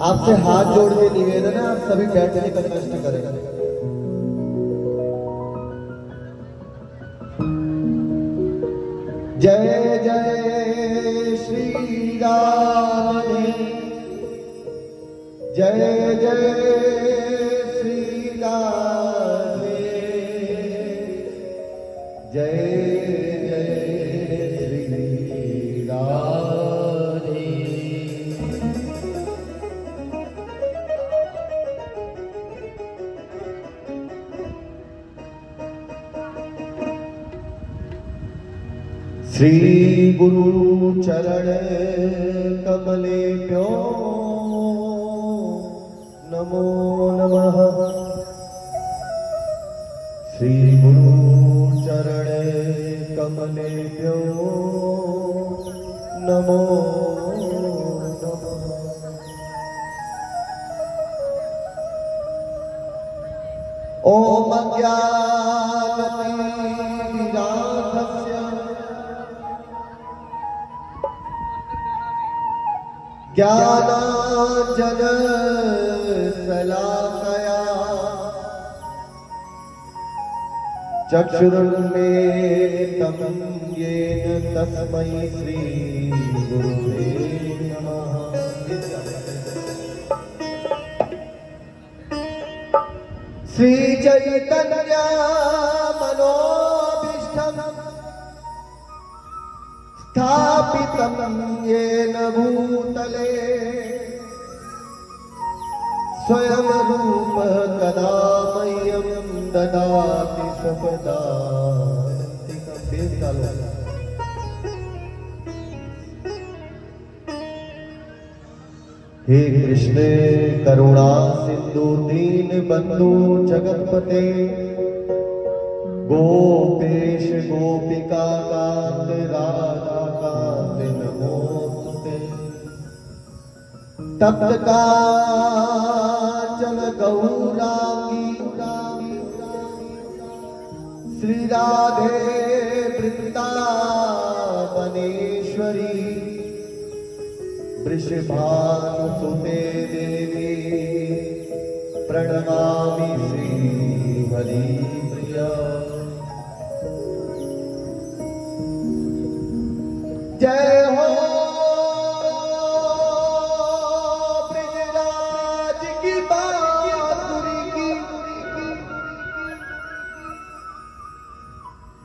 आपसे हाथ जोड़ के निवेदन है, आप सभी बैठने का कष्ट करें। जय जय श्री राम, जय जय श्री राम, जय जय श्री राम। श्री गुरु चरण कमलेभ्यो नमो नमः। श्री गुरु चरण कमलेभ्यो नमो नमः। ओम ज्ञानांजन शलाकया चक्षुरुन्मीलितं येन तस्मै श्री गुरुवे नमः। श्री चैतन्य मनोभीष्टं स्थापितं येन भूतले स्वयं रूप कदा मह्यं ददाति स्वपदान्तिकं। हे कृष्ण करुणा सिंधु दीन बंधु जगतपते, गोपेश गोपिका कांत राधा कांत नमोस्तुते। तप्त कांचन गौरांगी श्री राधे वृंदावनेश्वरी, वृषभानुसुते देवी प्रणमामि श्री हरिप्रिया। जय हो ब्रजराज की बांसुरी की,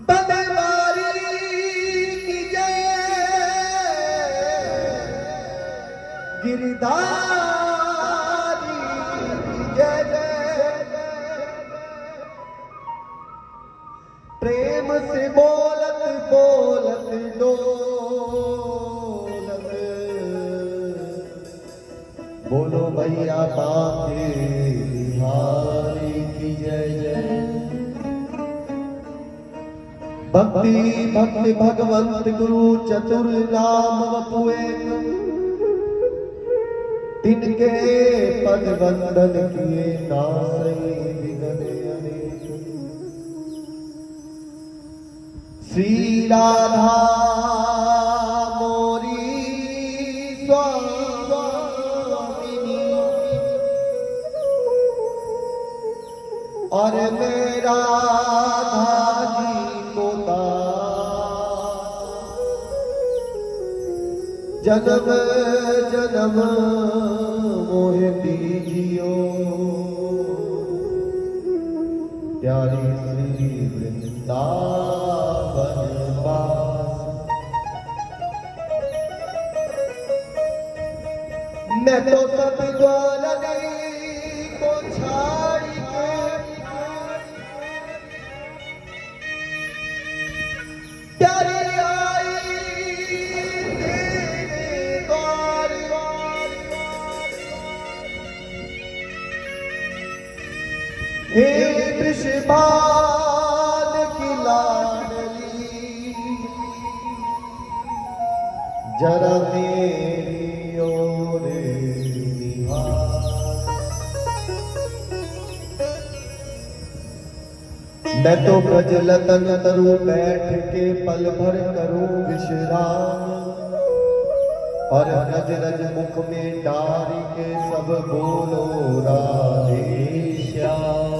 बनवारी की जय, गिरधारी की जय जय। प्रेम से बोलत बोलत डोलत, बोलो भैया बाके बिहारी की जय जय। भक्ति भक्त भगवंत गुरु चतुर नाम वपुए, तिनके पद वंदन किए नासई विघ्न अनेक। श्री राधा मोरी स्वामिनी, और मेरा राधा जी को दास, जन्म जन्म मोहे दीजियो प्यारी श्री वृंदावन वास। मैं तो सब ग्वालने को छाड़ के प्यारी आई तेरे द्वार। हे वृषभान की लाडली, जरा मेरी ओर निहार। मैं तो ब्रजलतन तरु बैठ के पल भर करूं विश्राम, और रज रज मुख में डारी के सब बोलो राधे श्याम,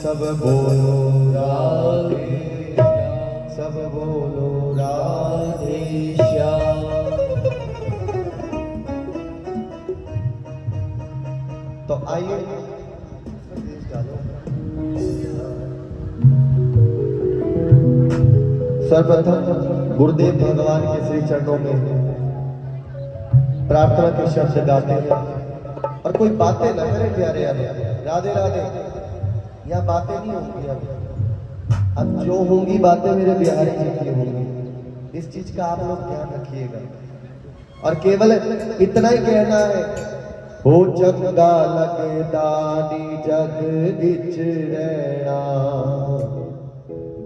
सब बोलो राधे श्याम, सब बोलो राधे श्याम। तो आइए सर्वप्रथम गुरुदेव भगवान के श्री चरणों में प्रार्थना के शब्द गाते हैं और कोई बातें न करे प्यारे। राधे राधे, यहाँ बातें नहीं होंगी। अब जो होंगी बातें मेरे बिहारी जी की होंगी, इस चीज का आप लोग ध्यान रखिएगा। और केवल इतना ही कहना है, हो चंगा लगे दानी जग विच रहना,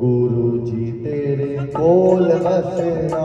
गुरु जी तेरे कोल बसना।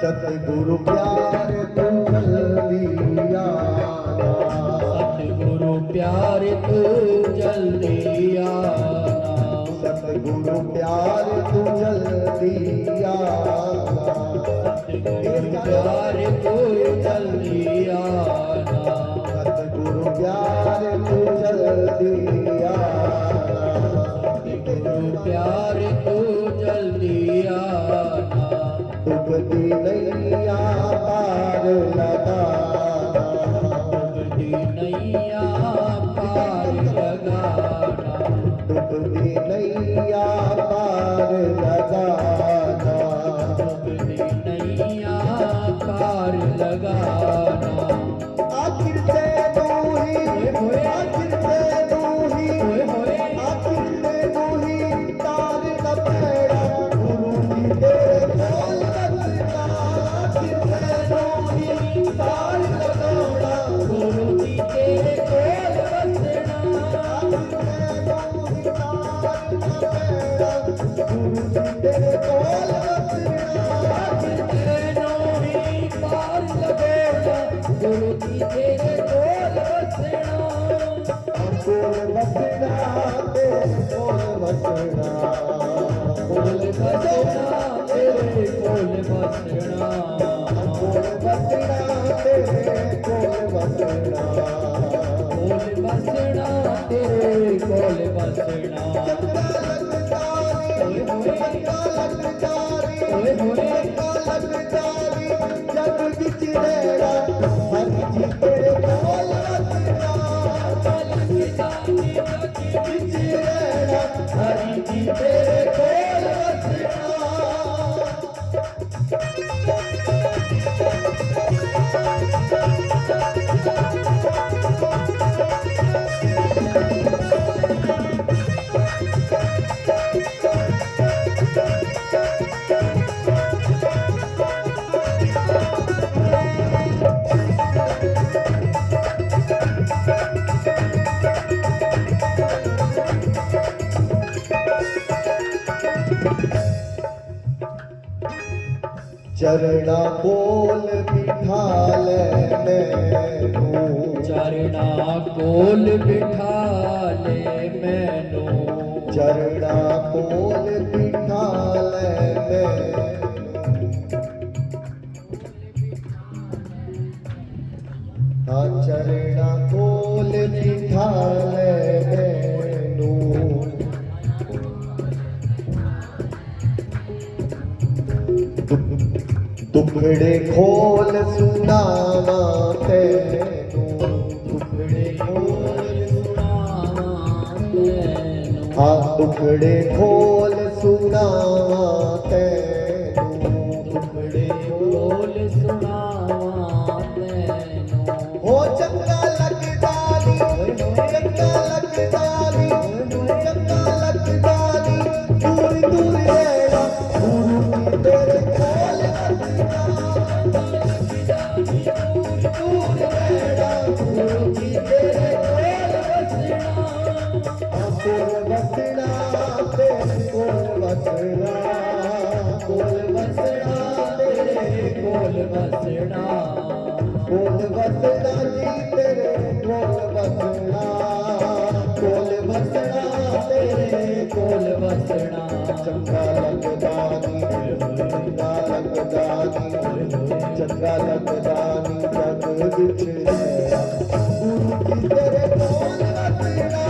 सतगुरु प्यार तू जल्दी आना, सतगुरु प्यार तू जल्दी आना, सतगुरु प्यार तू जल्दी आना, सतगुरु प्यार तू जल्दी आना, सतगुरु प्यार तू जल्दी आना, सतगुरु प्यार तू जल्दी आना, डूबती नैया पार लगाना, डूबती नैया पार लगाना, डूबती नैया पार लगाना, डूबती नैया पार लगाना। आखिर से तू ही, आखिर से तू ही, आखिर से तू ही तार न पैड़ा, गुरु जी तेरे कोल बसना, आखिर से तू ही तार न पैड़ा, गुरु जी तेरे कोल बसना, आखिर से तू ही तार न पैड़ा, गुरु जी तेरे कोल बसना, गुरु जी तेरे कोल बसना, कोल बसना तेरे कोल बसना, कोल बसना तेरे कोल बसना, कोल बसना तेरे कोल बसना। चंगा लगदारी, चंगा लगदारी, जग विच रहना, हरि जी तेरे कोल बसना, जग विच रहना, हरि जी तेरे कोल बसना। चरना कोल बिठा ले मैनू चरना कोल बिठा ले मैनू चरना कोल बिठा ले मैनू हाँ चरना कोल बिठा ले मैनू दुखड़े खोल सुनावा तैनू दुखड़े खोल हाँ दुखड़े खोल सुनावा तैनू दुखड़े खोल हो चंगा लगदा नी चंगा लगदा नी चंगा लगदा नी दूर दूर रहना गुरु की तेरे कोल दूर रहना गुरु की तेरे कोल बसना तेरे कोल बसना कोल बसना तेरे कोल बसना कोल बसना जी तेरे कोल बसना कोल बसना तेरे कोल बसना चंगा लगदा नी चंगा लगदा नी चंगा लगदा नी जग विच रहना गुरु की तेरे कोल बसना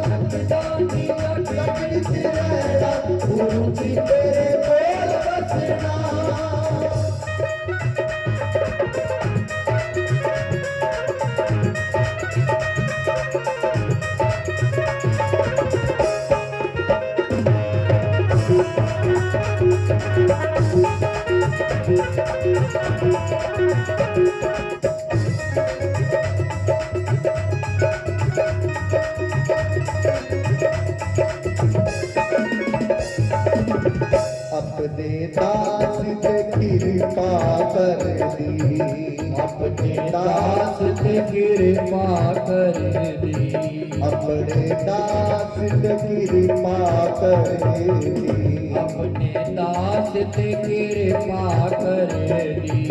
लगदा नी जग विच रहना गुरु की तेरे कोल बसना अपने दास पे कृपा कर दी अपने दास पे कृपा कर दी अपने दास पे कृपा कर दी अपने दास ते कृपा कर दी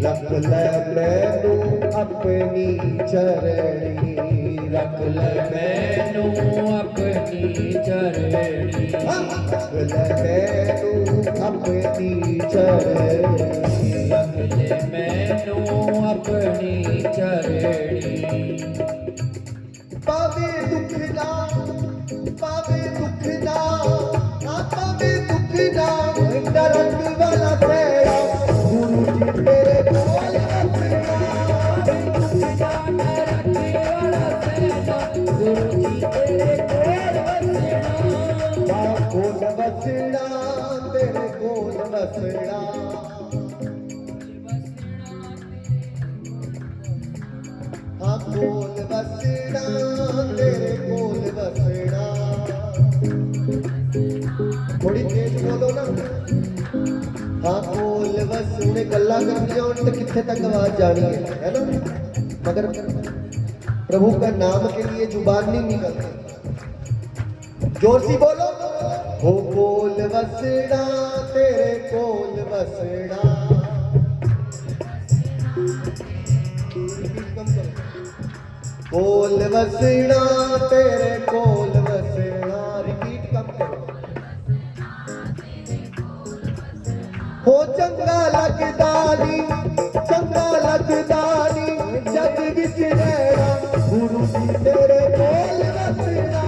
रख ले मैनू अपनी चरणी रख ले मैनू अपनी चरणी रख ले मैनू अपनी चरणी रख ले मैनू अपनी चरणी पावे दुख ना पावे दुख ना पावे दुख ना डरक वाला तेरा गुरु जी तेरे कोल बसना गुरु जी तेरे कोल बसना तेरे कोल बसना हाँ कोल बसना तेरे कोल बसना थोड़ी तेज बोलो ना हाँ कोल बस उन्हें गल्ला करनी हो तो कितने तक आवाज जानी है ना मगर प्रभु का नाम के लिए जुबान नहीं निकलती जोर सी बोलो हो कोल बसना तेरे कोल बसना कोल बसना तेरे कोल बसना रिपीट कम करो हो चंगा लगदा नी चंगा लगदा नी जग विच रहना गुरु जी तेरे कोल बसना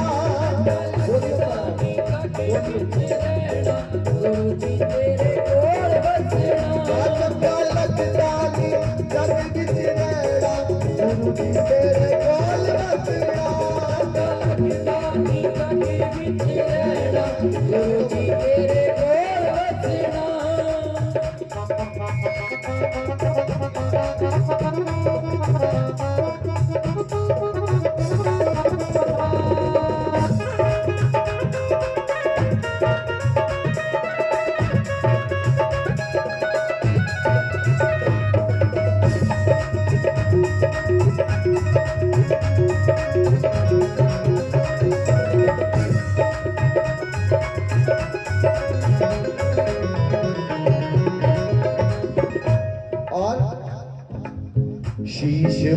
गुरु जी तेरे कोल बसना चंगा लगदा नी जग विच रहना गुरु जी तेरे कोल बसना गुरु जी तेरे कोल बसना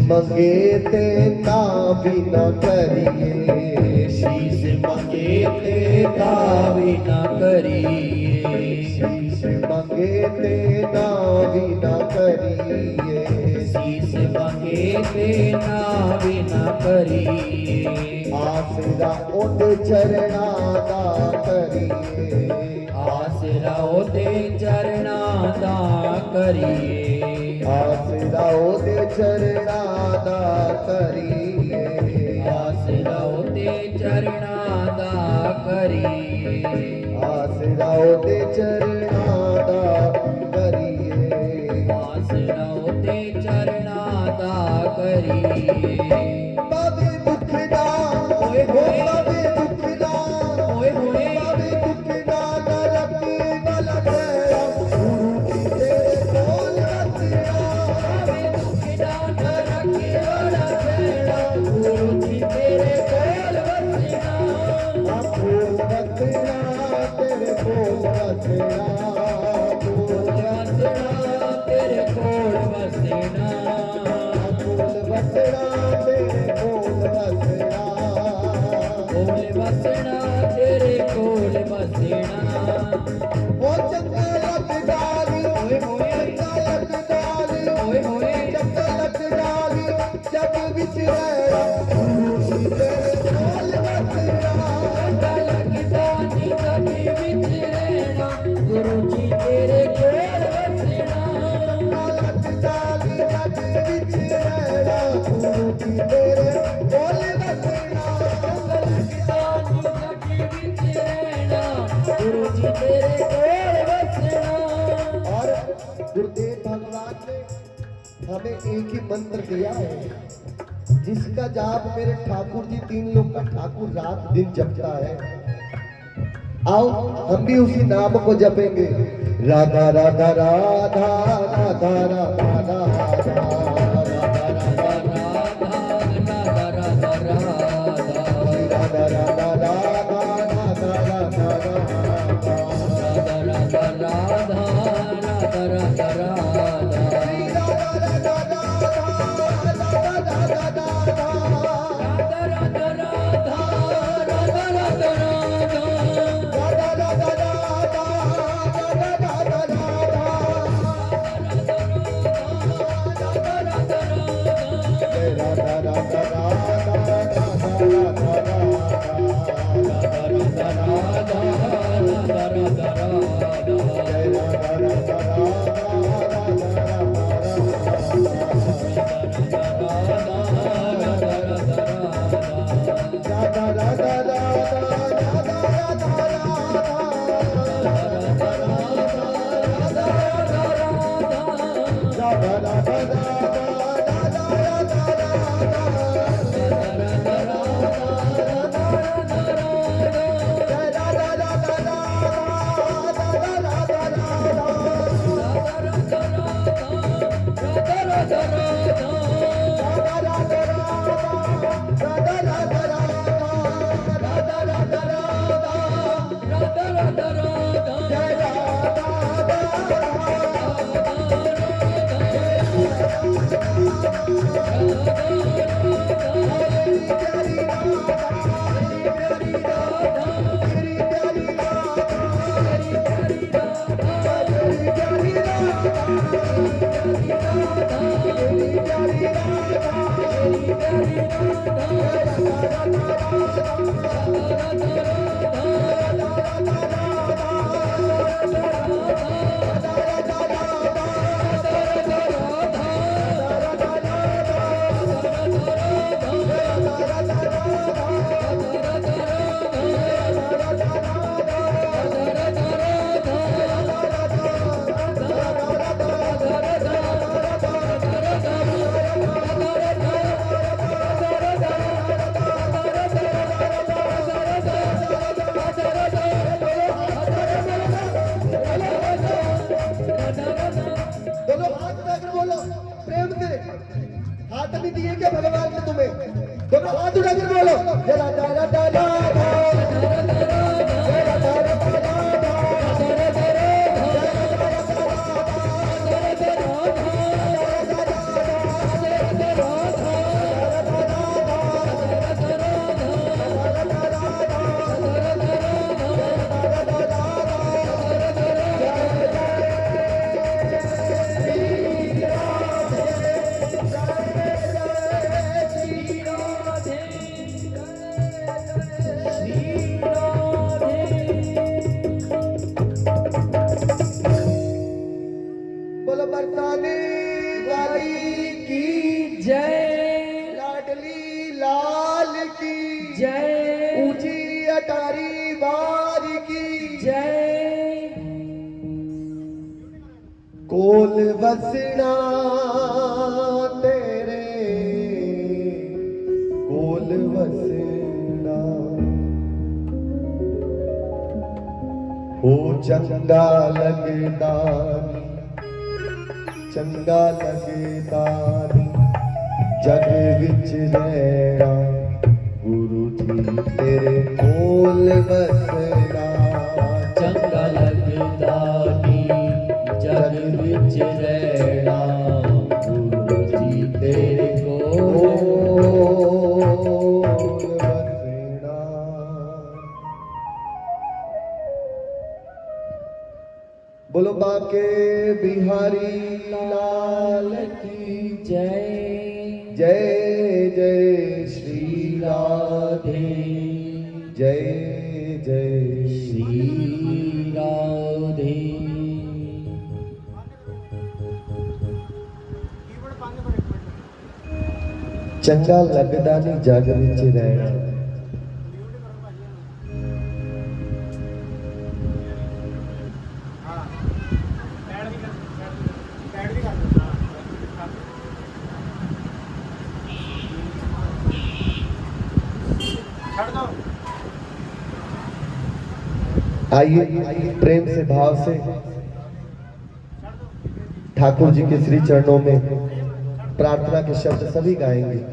मंगे ते ना भी न करिए, शीश मंगे ते दावी न करिए, शीश मंगे ते ना भी न करिए, शीश मंगे ते नावी न करिए, आसरा उद चरणा दा करिए, आसरा ओदे चरणा दा करिए, आसरा उद चरणा दा करिए, आसरा ओदे चरणा दा करिए, आसरा उद चरणा दा करिए, आसरा ओदे चरणा दा करिए। बाबे दुख दा ओए होए, बाबे दुख दा ओए होए, बाबे दुख दा रखी बल तेरा गुरु जी तेरे कोल रखिया, आवे दुख दान रखे वाला बेड़ा, गुरु जी तेरे कोल वसना, कोल रखना तेरे कोल रखना, कोल वसना तेरे कोल वसना, कोल रखना तेरे कोल रखना, कोल वसना तेरे कोल वसना। ओ चंगा लग डाली ओए होए, चंगा लग डाली ओए होए, चंगा लग डाली जग विच रहना गुरु जी तेरे कोल रखना, चंगा लगदा नी कभी विच रहना, गुरु जी तेरे कोल वसना, लग डाली जग विच रहना गुरु जी तेरे कोल रखना, गुरु जी तेरे कोल वसना। और गुरुदेव भगवान ने हमें एक ही मंत्र दिया है जिसका जाप मेरे ठाकुर जी तीन लोग का ठाकुर रात दिन जपता है। आओ हम भी उसी नाम को जपेंगे, राधा राधा राधा राधा राधा राधा राधा राधा दोनों हाथ उठाकर बोलो प्रेम से, हाथ नहीं दिए क्या भगवान ने तुम्हें? दोनों हाथ उठाकर बोलो जय राधा राधा राधा जय राधा राधा राधा लाल की जय ऊंची अटारी वार की जय कोल बसना तेरे कोल बसना हो चंगा लगदा चंगा लगदा जग विच रहना गुरु जी तेरे कोल बसना चंगा लगदा नी जग विच रहना गुरु जी तेरे कोल बसना। बोलो बाके बिहारी लाल की जय जय जय श्री राधे जय जय श्री राधे चंगा लगदा नहीं जग विच रहना आइए प्रेम से भाव से ठाकुर जी के श्री चरणों में प्रार्थना के शब्द सभी गाएंगे।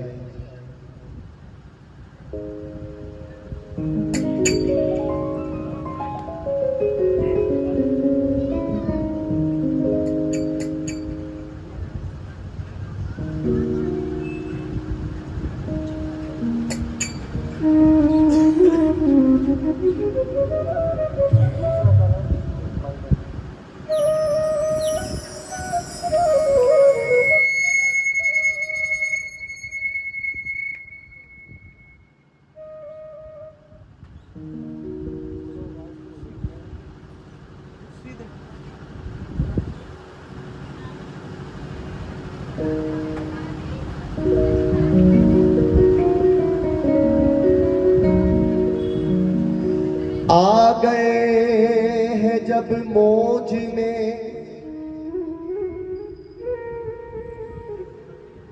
आ गए हैं जब मौज में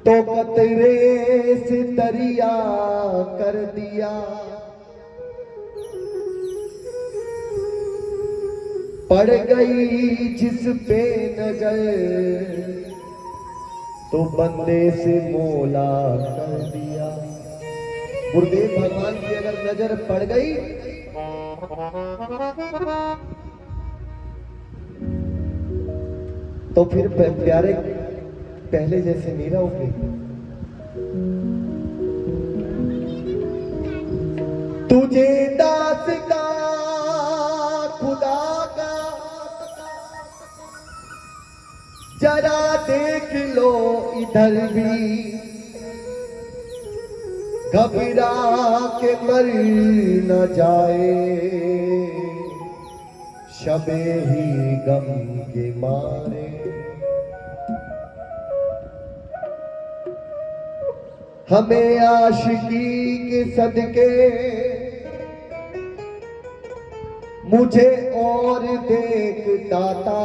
तो कतरे से दरिया कर दिया पड़ गई जिस पे नजर तो बंदे से मोला कर दिया। गुरुदेव भगवान की अगर नजर पड़ गई तो फिर प्यारे पहले जैसे नहीं रहोगे। तुझे दास का खुदा का जरा देख लो इधर भी घबरा के मर न जाए शबे ही गम के मारे। हमें आशिकी के सदके मुझे और देख दाता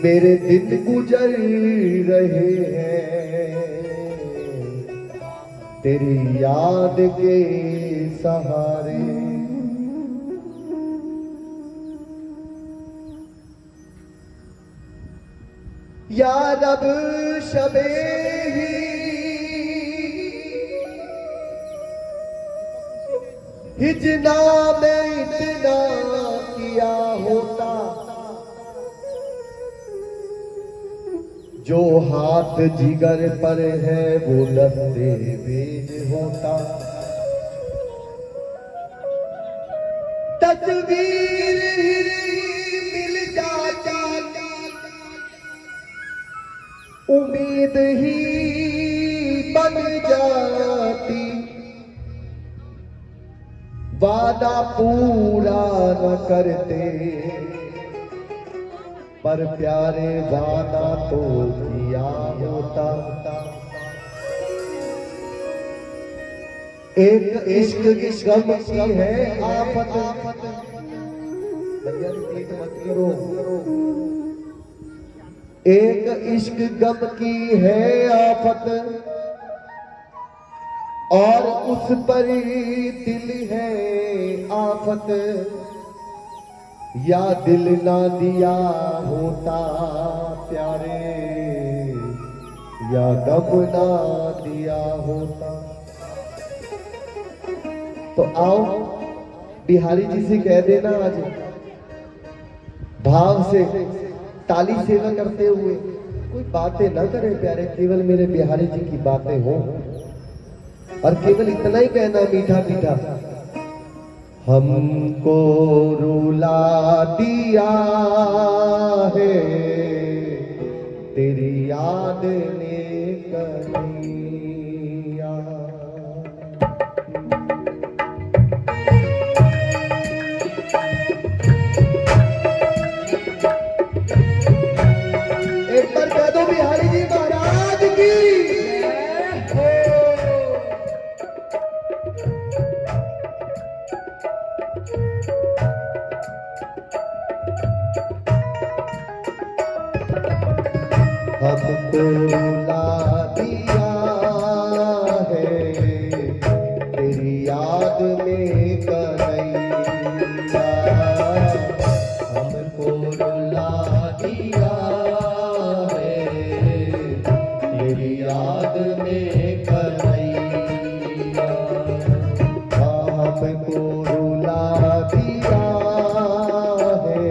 मेरे दिन गुजर रहे हैं तेरी याद के सहारे। या रब शबे ही हिजना में इतना किया होता जो हाथ जिगर पर है वो दस्ते बेज होता। तस्वीर ही मिल जाती उम्मीद ही बन जाती वादा पूरा न करते पर प्यारे वादा तो किया होता। एक इश्क गम की है आफत, भैया रिपीट मत करो। एक इश्क गम की है आफत, और उस पर दिल है आफत। या दिल ना दिया होता प्यारे, या गम ना दिया होता। तो आओ बिहारी जी से कह देना आज भाव से ताली सेवा करते हुए कोई बातें ना करें प्यारे, केवल मेरे बिहारी जी की बातें हो। और केवल इतना ही कहना मीठा मीठा, हमको रुला दिया है तेरी याद ने कन्हैया। एक बार कह दो बिहारी जी महाराज की। हमको रुला दिया है तेरी याद में कन्हैया। हमको रुला दिया है तेरी याद में कन्हैया। हमको रुला दिया है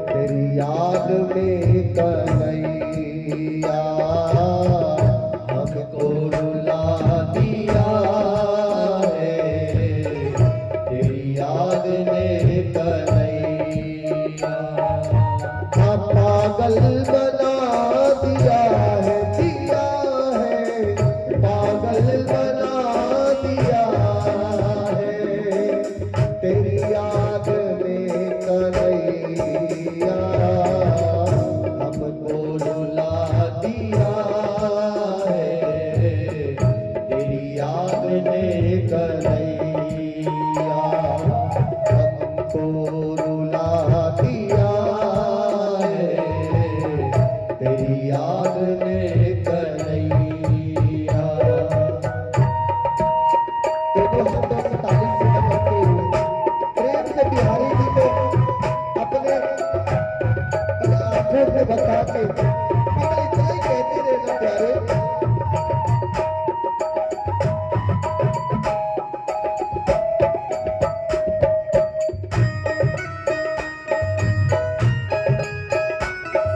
तेरी याद में कन्हैया। हमको रुला दिया है तेरी याद में कन्हैया। पागल बना दिया है पागल बना दिया है तेरी याद में कन्हैया। हमको रुला दिया है तेरी याद में कन्हैया। हमको रुला दिया है तेरी याद में कन्हैया। दोनों हाथों से ताली से लगाते हुए प्रेम से बिहारी जी को अपने इन आंखों में बता के केवल इतना ही कहते रहना प्यारे।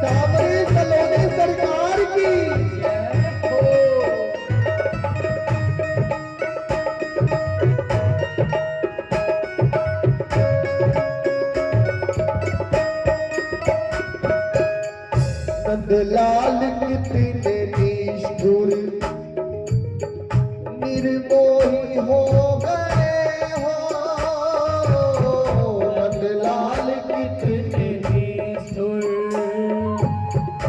सावरे सलोने सरकार की। नंदलाल कितने निष्ठुर निर्मोही हो गए हो। नंदलाल कितने निष्ठुर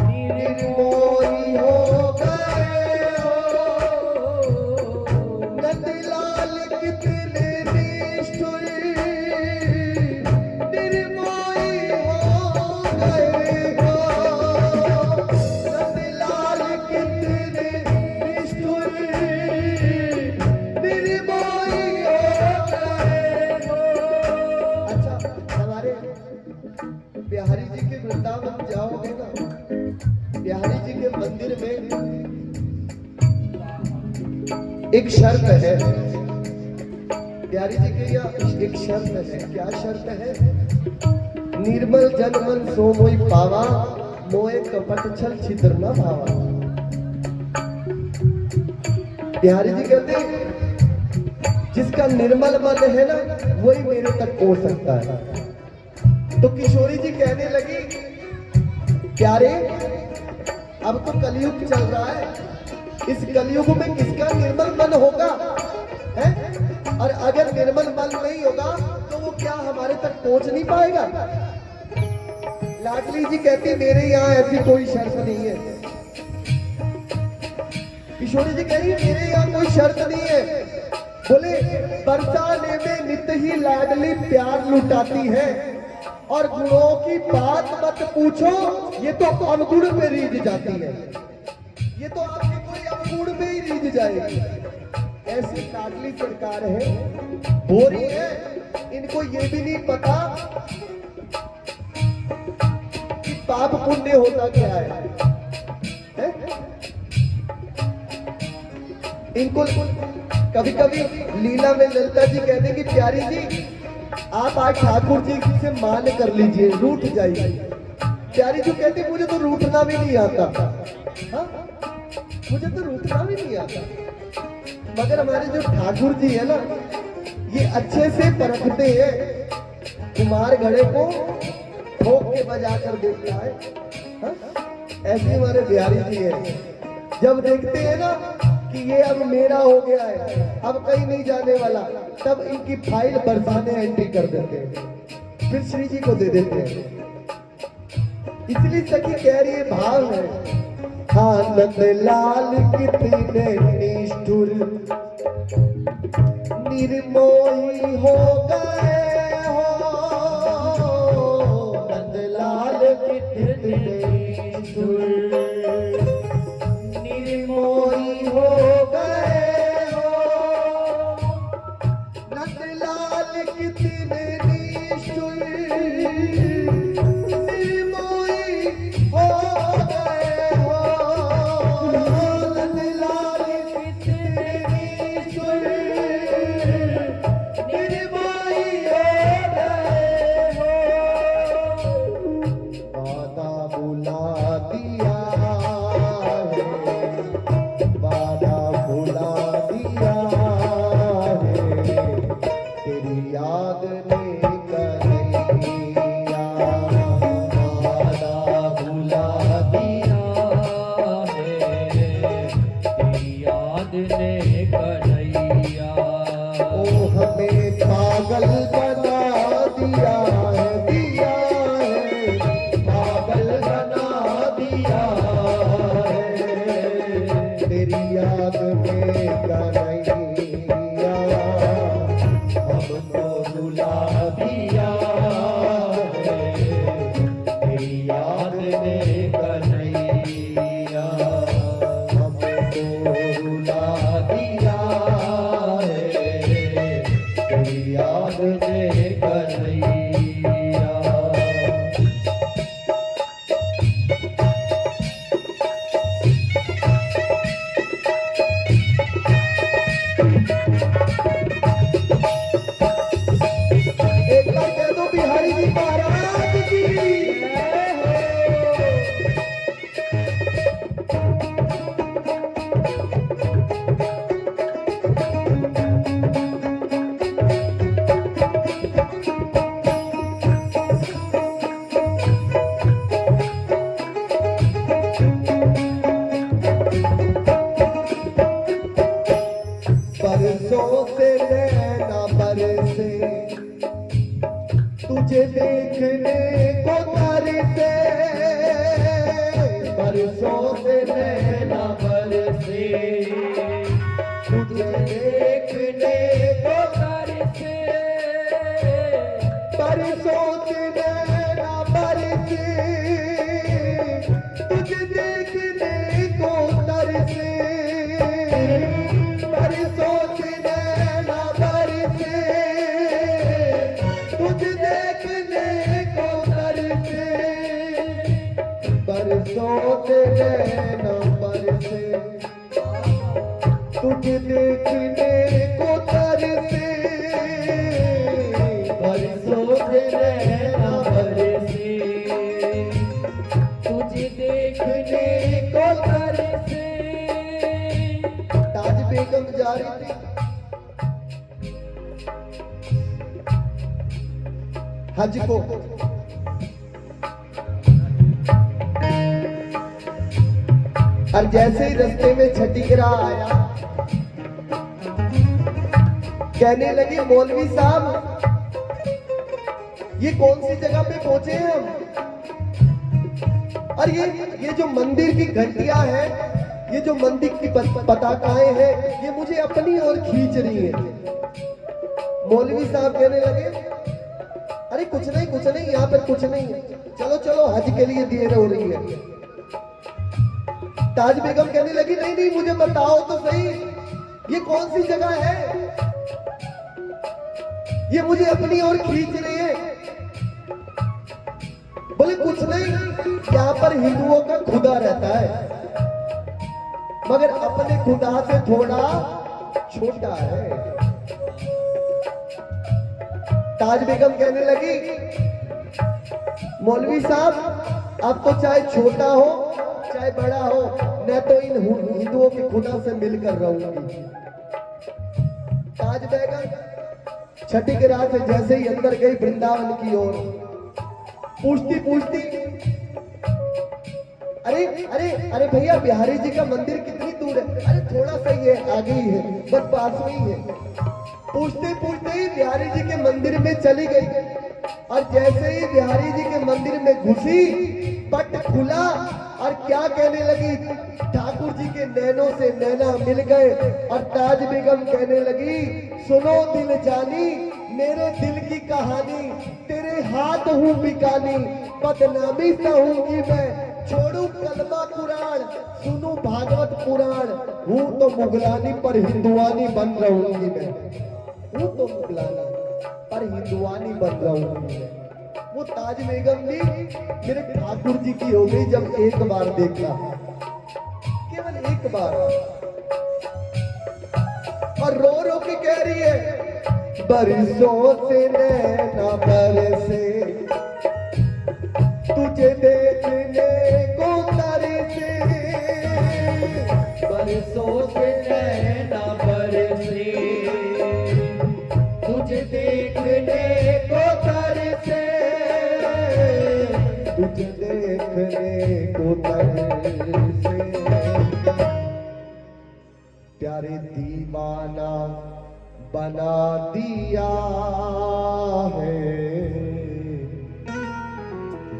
निर्मोही हो गए हो। नंदलाल कितने निष्ठुर निर्मोही हो गए हो। नंदलाल कितने निष्ठुर निर्मोही हो गए हो। अच्छा, हमारे बिहारी जी के वृंदावन जाओगे ना, बिहारी जी के मंदिर में एक शर्त है। बिहारी जी के यहाँ एक शर्त है। क्या शर्त है? निर्मल जन मन सो मोई पावा, मोए कपट छल छिद्र न भावा। बिहारी जी कहते जिसका निर्मल मन है ना वही मेरे तक पहुंच सकता है। तो किशोरी जी कहने लगी प्यारे अब तो कलयुग चल रहा है, इस कलयुग में किसका निर्मल मन होगा है? और अगर निर्मल मन नहीं होगा तो वो क्या हमारे तक पहुंच नहीं पाएगा? लाडली जी कहती मेरे यहाँ ऐसी कोई शर्त नहीं है। किशोरी जी कह रही मेरे यहाँ कोई शर्त नहीं है, बोले बरसाने में नित ही लाडली प्यार लुटाती है, और गुणों की बात मत पूछो, ये तो अवगुण पे रीझ जाती है। ये तो आपके कोई अवगुण पे ही रीझ जाएगी। ऐसी लाडली सरकार है, बोरी है, इनको ये भी नहीं पता कि पाप पुण्य होता क्या है? इनको कभी कभी लीला में ललिता जी कहते कि प्यारी जी आप आज ठाकुर जी से मान कर लीजिए, रूठ जाइए। प्यारी जी कहती मुझे तो रूठना भी नहीं आता। हाँ? मुझे तो रूठना भी नहीं आता। मगर हमारे जो ठाकुर जी है ना, ये अच्छे से परखते हैं, कुमार घड़े को ठोक के बजा कर देखता है। हाँ? ऐसे हमारे बिहारी जी है, जब देखते हैं ना कि ये अब मेरा हो गया है, अब कहीं नहीं जाने वाला, तब इनकी फाइल बरसाने एंट्री कर देते हैं, फिर श्री जी को दे देते हैं। इसलिए सखी कह रही है, भाव है, हाँ नंद लाल कितने निष्ठुर निर्मोही हो गए हो, नंद लाल कितने निष्ठुर निर्मोही हो गए हो, नंदलाल कितने निष्ठुर निर्मोही हो गए हो, नंदलाल कितने निष्ठुर निर्मोही हो गए हो, वादा बुला दिया वादा भुला दिया है, तेरी याद ने कन्हैया, वादा भुला दिया है, तेरी याद ने कन्हैया। ओ हमें पागल बना दिया है, पागल बना दिया है, तेरी याद में कन्हैया हमको रुला दिया है, तेरी याद ने कन्हैया हमको रुला दिया है, तेरी याद ने कन्हैया। एक बार कह दो बिहारी जी महाराज की जय हो। बरसों से नैना बरसे, तुझे देखने को तरसे, बरसों से नैना बरसे, तुझे देखने को तरसे, बरसों से नैना बरसे, तुझे देखने को तरसे, बरसों से नैना बरसे, तुझे देखने को तरसे, बरसों से नैना बरसे, तुझे देखने को तरसे, बरसों से नैना बरसे, तुझे देखने को तरसे। ताज बेगम जा रही थी, हज को, और जैसे ही रास्ते में छठीगरा आया, कहने लगे मौलवी साहब ये कौन सी जगह पे पहुंचे हैं हम, और ये जो मंदिर की घंटियां हैं ये जो मंदिर की पताकाएं हैं ये मुझे अपनी ओर खींच रही है। मौलवी साहब कहने लगे अरे कुछ नहीं यहाँ पर कुछ नहीं है, चलो चलो हज के लिए देर हो रही है। ताज बेगम कहने लगी नहीं नहीं मुझे बताओ तो सही ये कौन सी जगह है, ये मुझे अपनी ओर खींच रही है। बोले कुछ नहीं, यहाँ पर हिंदुओं का खुदा रहता है मगर अपने खुदा से थोड़ा छोटा है। ताज बेगम कहने लगी मौलवी साहब आप तो चाहे छोटा हो चाहे बड़ा हो मैं तो इन हिंदुओं के खुदा से मिलकर रहूंगी। ताज बेगम छठी के रात से जैसे ही अंदर गई वृंदावन की ओर, पूछती अरे अरे अरे भैया बिहारी जी का मंदिर कितनी दूर है? अरे थोड़ा सा ही है, आगे ही है, बस पास में ही है। पूछते ही बिहारी जी के मंदिर में चली गई और जैसे ही बिहारी जी के मंदिर में घुसी पट खुला और क्या कहने लगी, ठाकुर जी के नैनों से नैना मिल गए और ताज बेगम कहने लगी सुनो दिल जानी मेरे दिल की कहानी, तेरे हाथ हूँ बिकानी, बदनामी सहूंगी मैं, छोड़ू कलमा कुरान सुनू भागवत पुराण, हूँ तो मुगलानी पर हिंदुआनी बन रहूंगी मैं, हूँ तो मुगलानी पर हिंदुआनी बन रहूंगी मैं। वो ताज बेगम भी मेरे ठाकुर जी की हो गई जब एक बार देखा, केवल एक बार, और रो रो के कह रही है बरसों से नैना बरसे तुझे देखने को तरसे, बरसों से नैना बरसे तुझे देखने को तरसे, तुझे देखने को तरसे, प्यारे दीवाना बना दिया है,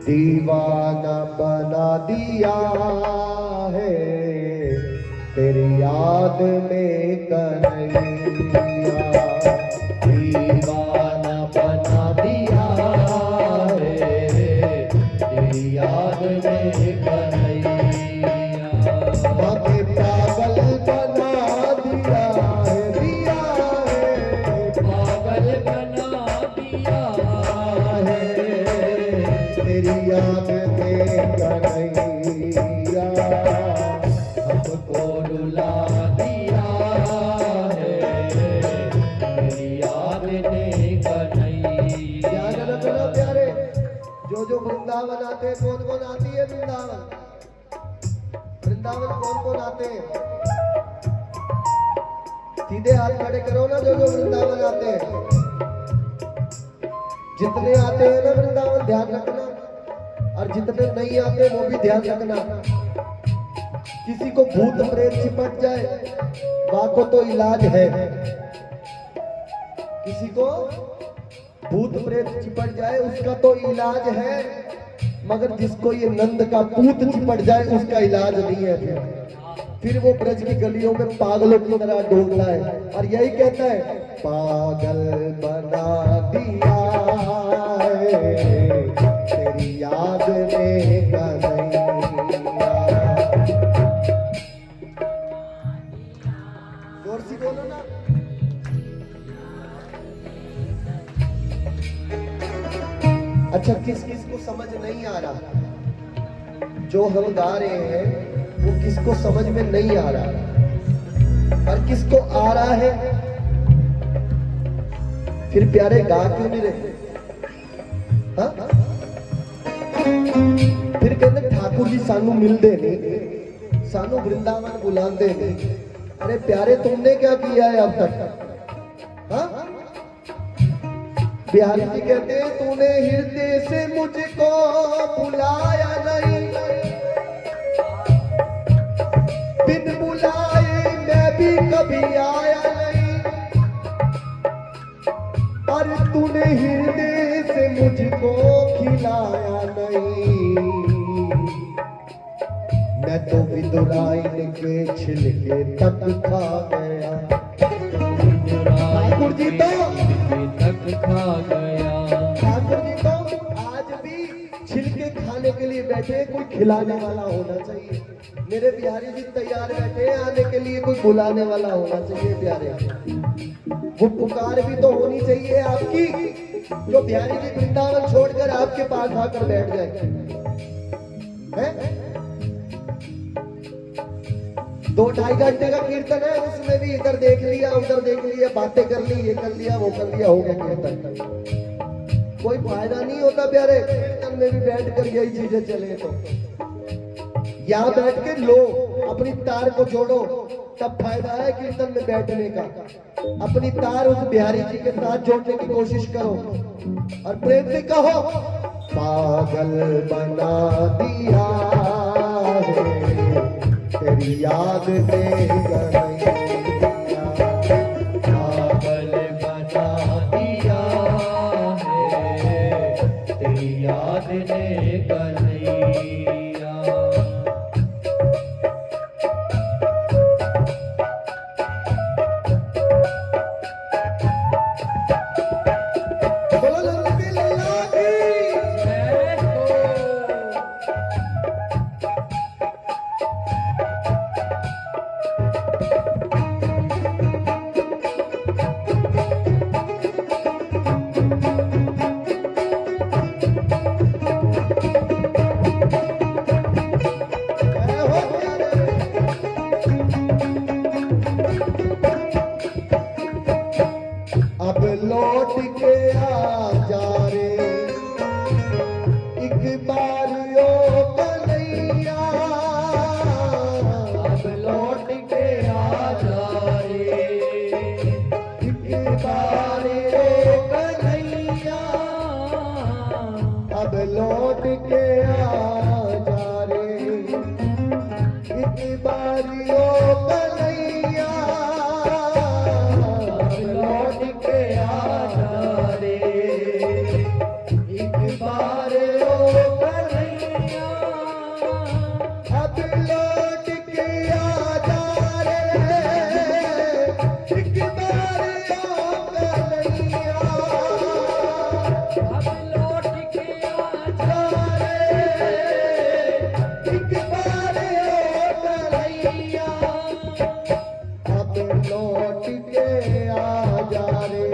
दीवाना बना दिया है, तेरी याद में कन्हैया, दीवाना बना दिया है, तेरी याद में कन्हैया, बाकी पागल बना दिया है, पागल बना दिया है, तेरी याद में कन्हैया, हमको रुला दिया है, तेरी याद ने कन्हैया। याद रखना प्यारे, जो वृंदावन आते हैं कौन कौन आती है वृंदावन, वृंदावन कौन कौन आते हैं? सीधे हाथ खड़े करो ना, जो वृंदावन आते हैं, जितने आते हैं ना वृंदावन ध्यान रखना, और जितने नहीं आते वो भी ध्यान रखना। किसी को भूत प्रेत चिपट जाए वहां को तो इलाज है, किसी को भूत प्रेत चिपट जाए उसका तो इलाज है, मगर जिसको ये नंद का पूत चिपट जाए उसका इलाज नहीं है। फिर वो ब्रज की गलियों में पागलों की तरह ढूंढता है और यही कहता है पागल बना दिया है, तेरी याद में कन्हैया। जोर से बोलो ना। अच्छा किस किस को समझ नहीं आ रहा, जो हम गा रहे हैं वो किसको समझ में नहीं आ रहा और किसको आ रहा है, फिर प्यारे गा क्यों नहीं रहे? हाँ? फिर कहते ठाकुर जी सानू मिलते नहीं, सानू वृंदावन बुलाते नहीं। अरे प्यारे तुमने क्या किया है अब तक? हाँ? बिहारी जी कहते हैं तूने हृदय से मुझको बुलाया नहीं, बिन बुलाए मैं भी कभी आया नहीं, और तूने हृदय से मुझको खिलाया नहीं, मैं तो विदुराइन के छिलके तक खा गया। ठाकुर जी तो तक खा गया। ठाकुर जी तो आज भी छिलके खाने के लिए बैठे, कोई खिलाने वाला होना चाहिए। मेरे बिहारी जी तैयार बैठे हैं आने के लिए, कोई बुलाने वाला होना चाहिए प्यारे। वो पुकार भी तो होनी चाहिए आपकी, जो बिहारी जी वृंदावन छोड़कर आपके पास आकर बैठ जाए हैं? 2-2.5 घंटे का कीर्तन है, उसमें भी इधर देख लिया उधर देख लिया, बातें कर ली, ये कर लिया वो कर लिया, हो गया कीर्तन। कोई फायदा नहीं होता प्यारे, कीर्तन में भी बैठ कर यही चीजें चले तो यहाँ बैठ के लो, अपनी तार को जोड़ो, तब फायदा है कीर्तन में बैठने का। अपनी तार उस बिहारी जी के साथ जोड़ने की कोशिश करो और प्रेम से कहो, पागल बना दिया है तेरी याद ने कन्हैया, पागल बना दिया है तेरी याद ने कन्हैया। बोलो लल्ला लल्ला की। अब लौट के आ जा रे एक बार ओ कन्हैया, अब लौट के आ जा रे एक बार ओ कन्हैया, अब लौट के आ जा रे एक बार ओ कन्हैया, लौट के आ जा रे एक बार ओ कन्हैया। अब लौट के आ जा रे एक बार ओ कन्हैया, अब लौट के आ जा जा रे एक बार ओ कन्हैया, अब लौट के आ जा रे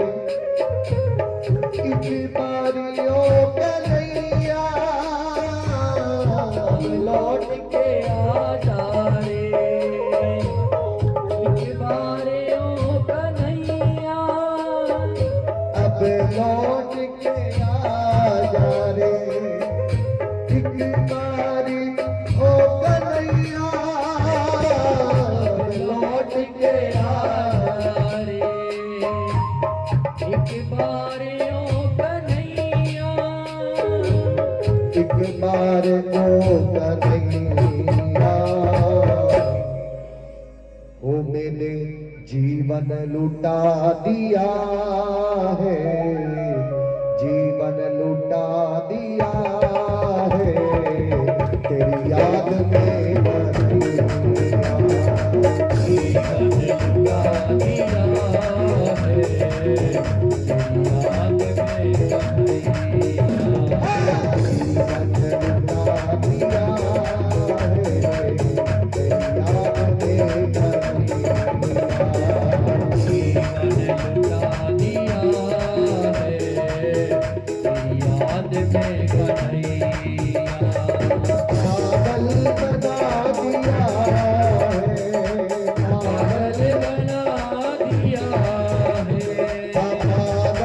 एक बार ओ कन्हैया, लौट के आ जा रे एक बार ओ कन्हैया। अब लौट के आ जा रे एक बारी ओ कन्हैया, लौट के आ जा रे एक बार ओ कन्हैया। एक बार ओ कन्हैया, ओ मैंने जीवन लुटा दिया है, जीवन लुटा दिया है तेरी याद में कन्हैया, जीवन लुटा दिया है तेरी याद में कन्हैया। जीवन लुटा दिया है तेरी याद में कन्हैया, जीवन लुटा दिया है तेरी याद में कन्हैया। पागल बना दिया है, पागल बना दिया है पागल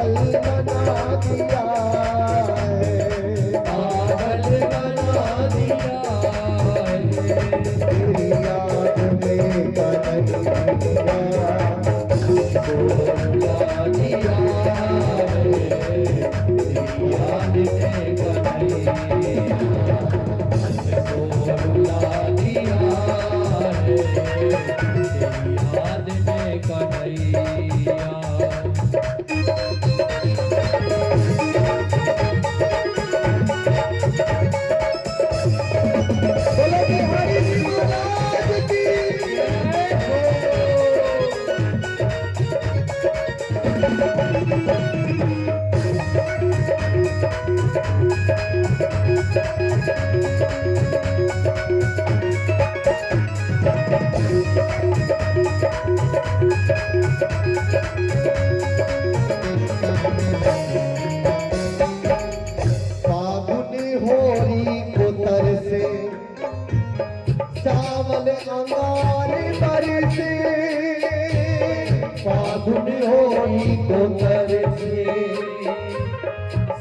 फागुन होली को तरसे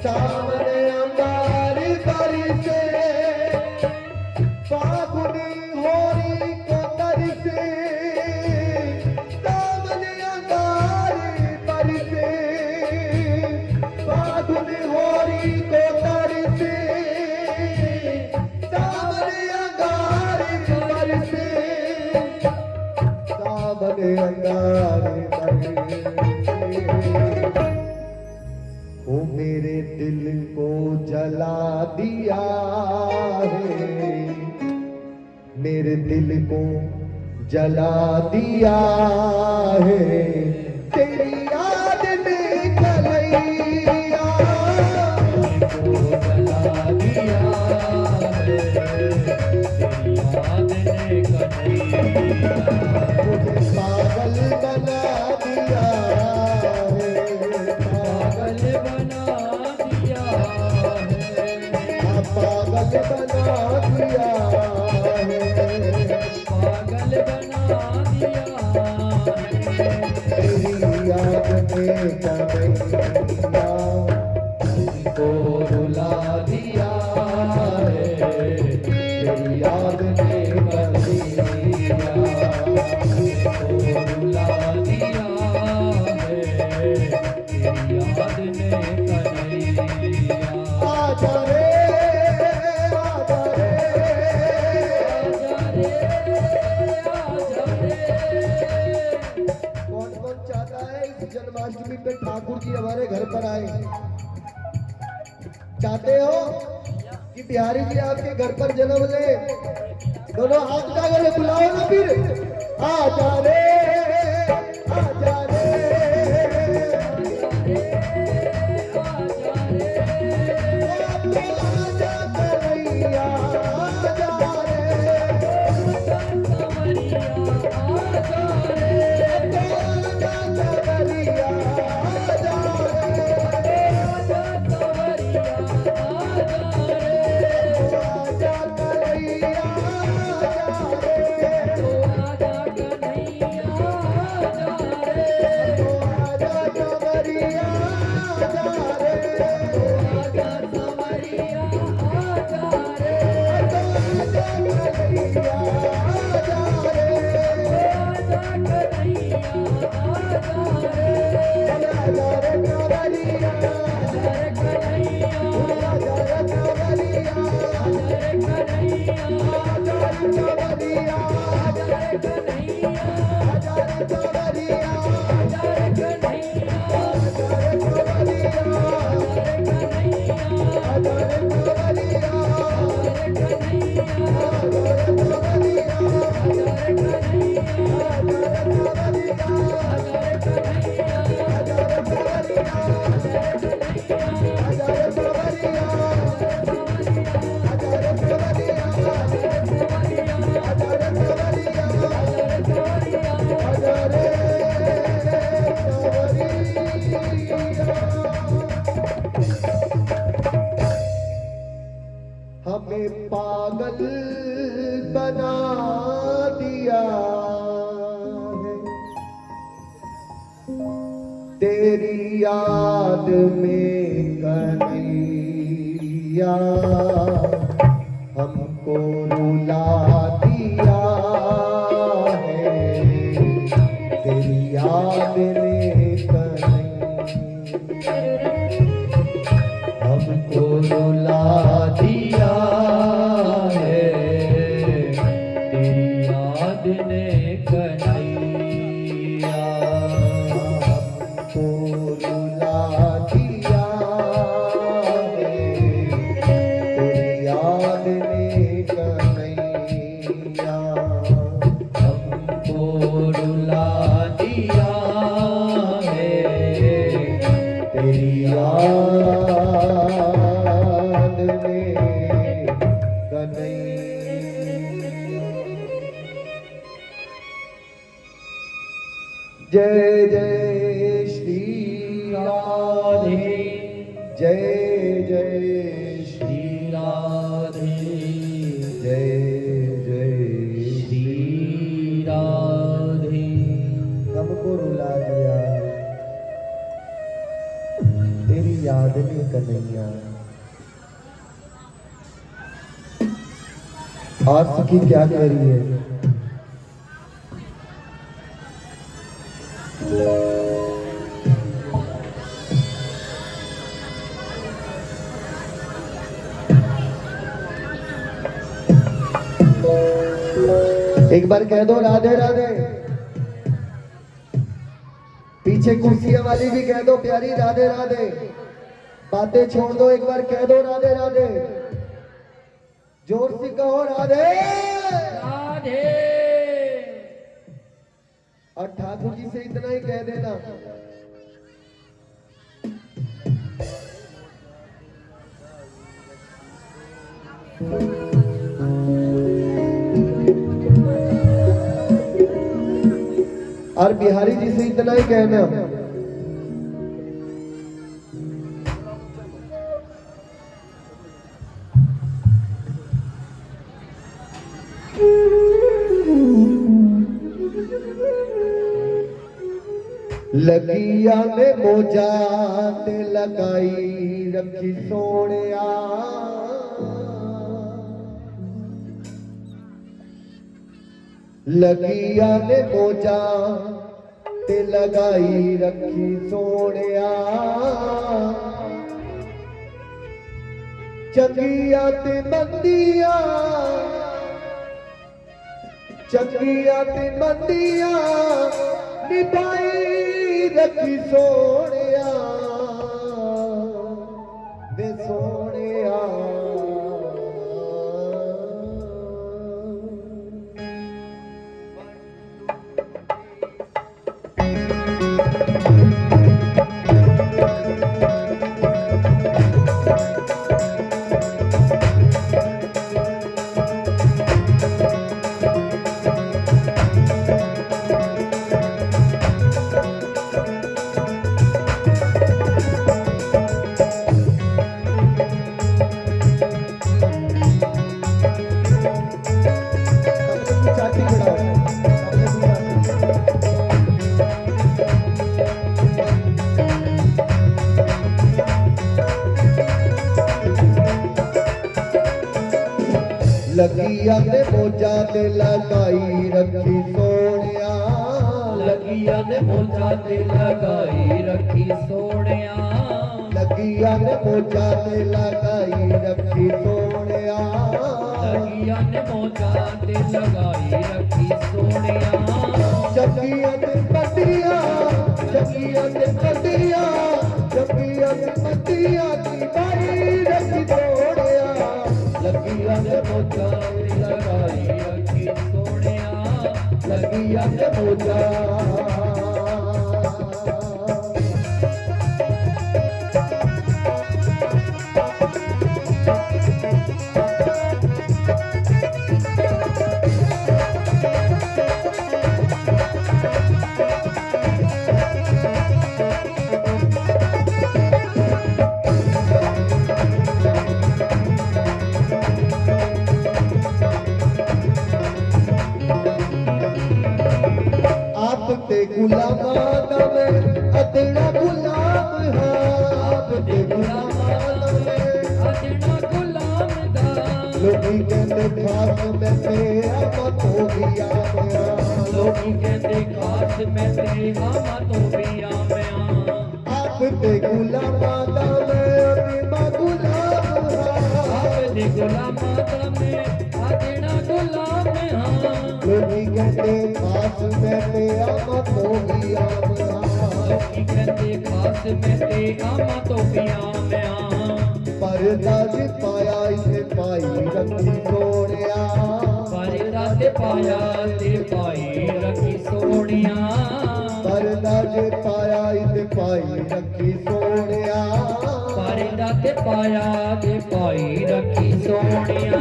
सामने अंगार बरसे फागुन होली को तरसे सामने अंगार बरसे फागुन होली को तरसे सामने अंगार बरसे सामने अंगार वो मेरे दिल को जला दिया है मेरे दिल को जला दिया है तेरी याद ने कलैया को जला दिया है तेरी याद ने कलैया मुझे पागल बना दिया है पागल बना दिया है पागल बना दिया है पागल बना दिया तेरी याद में कन्हैया को रुला दिया है तेरी याद में कन्हैया को रुला दिया है तेरी याद में कन्हैया आजा रे आजा रे आजा रे कौन कौन चाहता है इस जन्माष्टमी पे ठाकुर जी हमारे घर पर आए चाहते हो कि बिहारी जी आपके घर पर जन्म ले दोनों हाथ उठा कर बुलाओ ना फिर आजा रे आजा रे आजा कन्हैया आजा रे आजा कन्हैया आजा रे आजा कन्हैया आजा रे आजा कन्हैया हमें पागल बना दिया है तेरी याद में कन्हैया हमको रुला दिया है तेरी याद में कन्हैया हमको रुला दिया है तेरी याद ने कन्हैया हमको रुला दिया है तेरी याद ने कन्हैया हमको रुला दिया है तेरी याद में जय जय श्री राधे जय जय श्री राधे जय जय श्री राधे बंदनी कन्हैया। और सखी क्या कह रही है? एक बार कह दो राधे राधे। पीछे कुर्सियां वाली भी कह दो प्यारी राधे राधे। बातें छोड़ दो, एक बार कह दो राधे राधे। जोर से कहो राधे राधे। और ठाकुर जी से इतना ही कह देना, और बिहारी जी से इतना ही कहना, लगिया ने मोजा ते लगाई रखी सोनिया। लगिया ने मोजा ते लगाई रखी सोनिया। चंगिया ते मंदिया, चंगिया ते मंदिया निभाई रखी सोनिया वे सोनिया। लगिया ने मोजा ते लगाई रखी सोनिया। लगिया ने मोजा ते लगाई रखी सोनिया। लगिया ने मोजा ते लगाई रखी सोनिया। लगिया ने मोजा ते लगाई रखी सोनिया। चकिया ते पतिया, चकिया ते पतिया, चकिया ते पतिया की बाई रखी सोनिया। लगिया ने मोजा ते लगाई रखी सोनिया। लगिया ने मोजा। ते गुलामाना में अदना गुलाम है। आप ते गुलामाना में अदना गुलाम दा। लोगी कहते खास में तेरा मत हो गया मेरा। लोगी कहते खास में तेरा मत हो गया मैं। आप ते गुलामाना में अदना गुलाम है। आप ते गुलामाना में अदना गुलाम है। लोगी कहते खास में तेरा मत हो गया मेरा। लोगी कहते खास में तेरा मत हो गया मैं। पर्दा जे पाया इसे पाई रखी सोनिया। पर्दा ते पाया ते पाई रखी सोनिया। पर्दा जे पाया इसे पाई रखी सोनिया। पर्दा ते पाया ते पाई रखी सोनिया।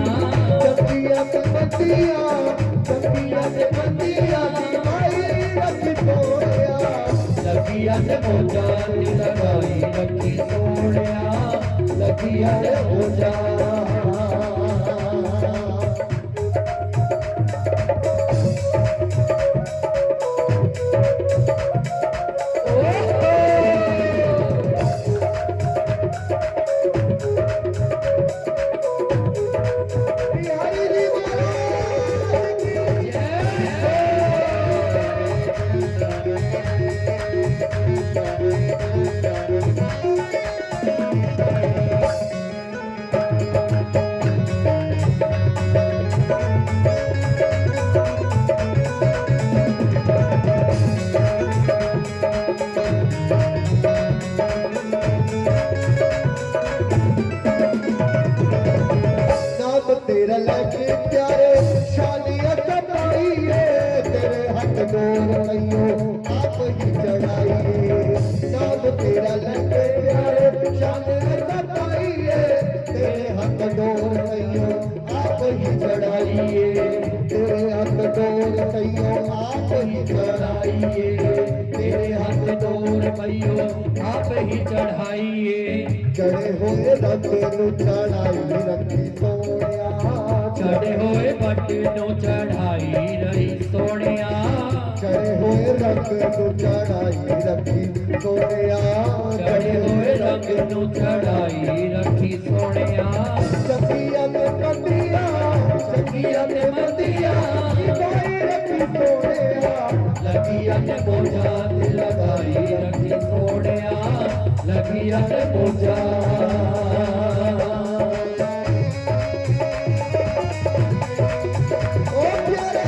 चकिया ते मंदिया, चकिया ते मंदिया की पाई रखी सोनिया। लगिया ने मोजा ते लगाई रखी सोनिया। लगिया ने मोजा। कहियो आप ही चढ़ाइए। नाम तेरा लेके प्यारे शान बताइए, तेरे हक डोर कहियो आप ही चढ़ाइए, तेरे हक डोर कहियो आप ही चढ़ाइए, तेरे हाथ डोर पइयो आप ही चढ़ाइए। चढ़े हुए रब नु चढ़ाई रखी सोनिया, चढ़े होए बट नो चढ़ाई रही सोनिया, चढ़े हुए रब नु चढ़ाई रखी सोनिया, चढ़े होए रंग नु चढ़ाई रखी सोनिया। सखिया ने मंदिया, सखिया ने मंदिया लगाई रखी सोनिया, लगिया ने बोझा ते लगाई रखी सोनिया, लगिया ने बोझा। ओ प्यारे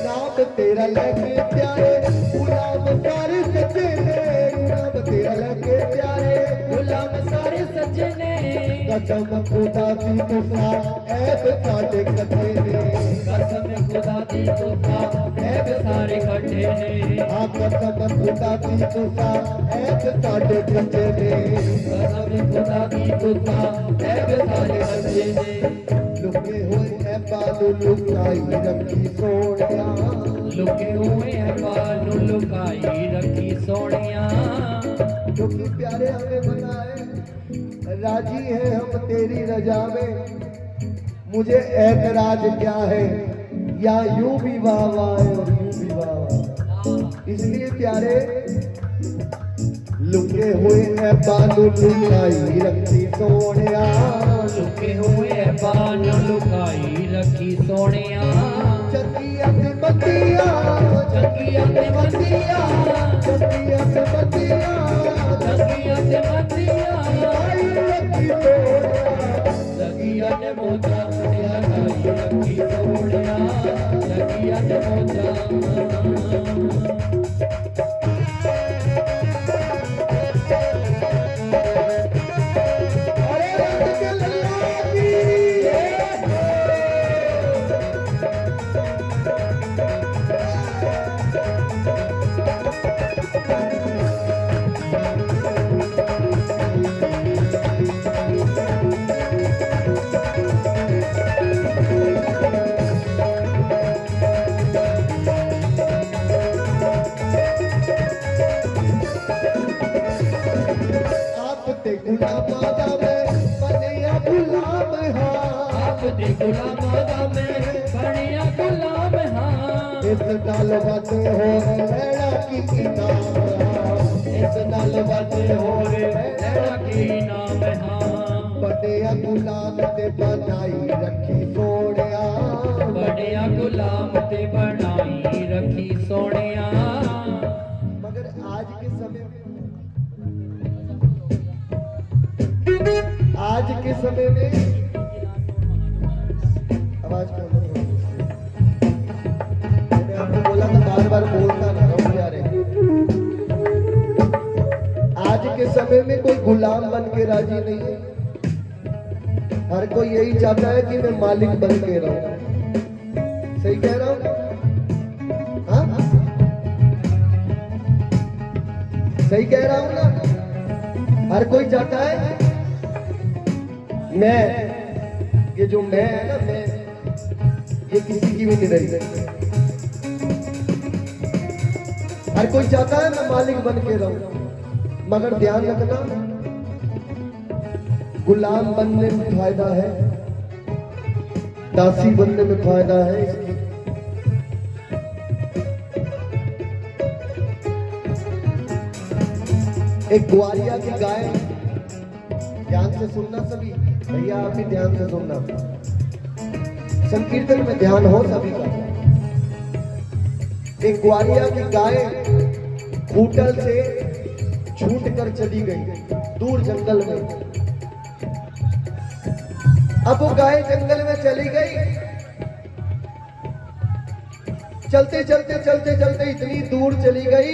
नाम तेरा लेके प्यारे गुलाम सारे सच्चे ने, नाम तेरा लेके प्यारे गुलाम सारे सजने, कसम खुदा दी तुसा ऐब साडे कथे ने, कसम खुदा दी तुसा ऐब सारे कटे ने, आ कसम खुदा दी तुसा ऐब साडे कथे ने, कसम खुदा दी तुसा ऐब सारे कटे ने। लुके हुए ऐबा नु लुकाई रखी सोनिया, लुके हुए हैं बालू लुकाई रखी सोनिया, क्योंकि प्यारे हमें बनाए राजी है हम तेरी रजा में, मुझे ऐतराज क्या है या यूं भी वाह वाह है और यूं भी वाह वाह। इसलिए प्यारे लुके हुए हैं बालू लुकाई रखी सोनिया, लुके हुए हैं बालू लुकाई रखी सोनिया, चकिया ते बतिया, चकिया ते बतिया, चकिया ते बतिया, चकिया ते बतिया, आई रखी सोनिया, लगिया ने मोजा लगाई रखी सोनिया, लगिया ने मोजा। अरे रंग के लल्ला की आप ते गुलाम आदा में बनिया गुलाम हाँ, आप दे गुलाम आदा में बढ़िया गुलाम हाँ, इस नाल बातें हो लैला की किताब हाँ, इस नाल बाते हो रे लैला की नाम हाँ, बनिया गुलाम ते बनाई रखी सोनिया, बढ़िया गुलाम ते बनाई रखी सोनिया। मगर आज के समय में आवाज कम करो। मैंने आपको बोला था बार बार बोलता ना रहो प्यारे। आज के समय में कोई गुलाम बन के राजी नहीं है, हर कोई यही चाहता है कि मैं मालिक बन के रहूं। सही कह रहा हूं? हाँ? सही कह रहा हूं ना? हर कोई चाहता है मैं, ये जो मैं है ना, मैं ये किसी की भी नहीं रही। हर कोई चाहता है मैं मालिक बन के रहूं, मगर ध्यान रखना गुलाम बनने में फायदा है, दासी बनने में फायदा है इसकी। एक ग्वालिया की गाय, ध्यान से सुनना सभी भैया, आप भी ध्यान से सुनना, संकीर्तन में ध्यान हो सभी का। एक ग्वालिया की गाय होटल से छूट कर चली गई दूर जंगल में। अब वो गाय जंगल में चली गई। चलते चलते चलते चलते इतनी दूर चली गई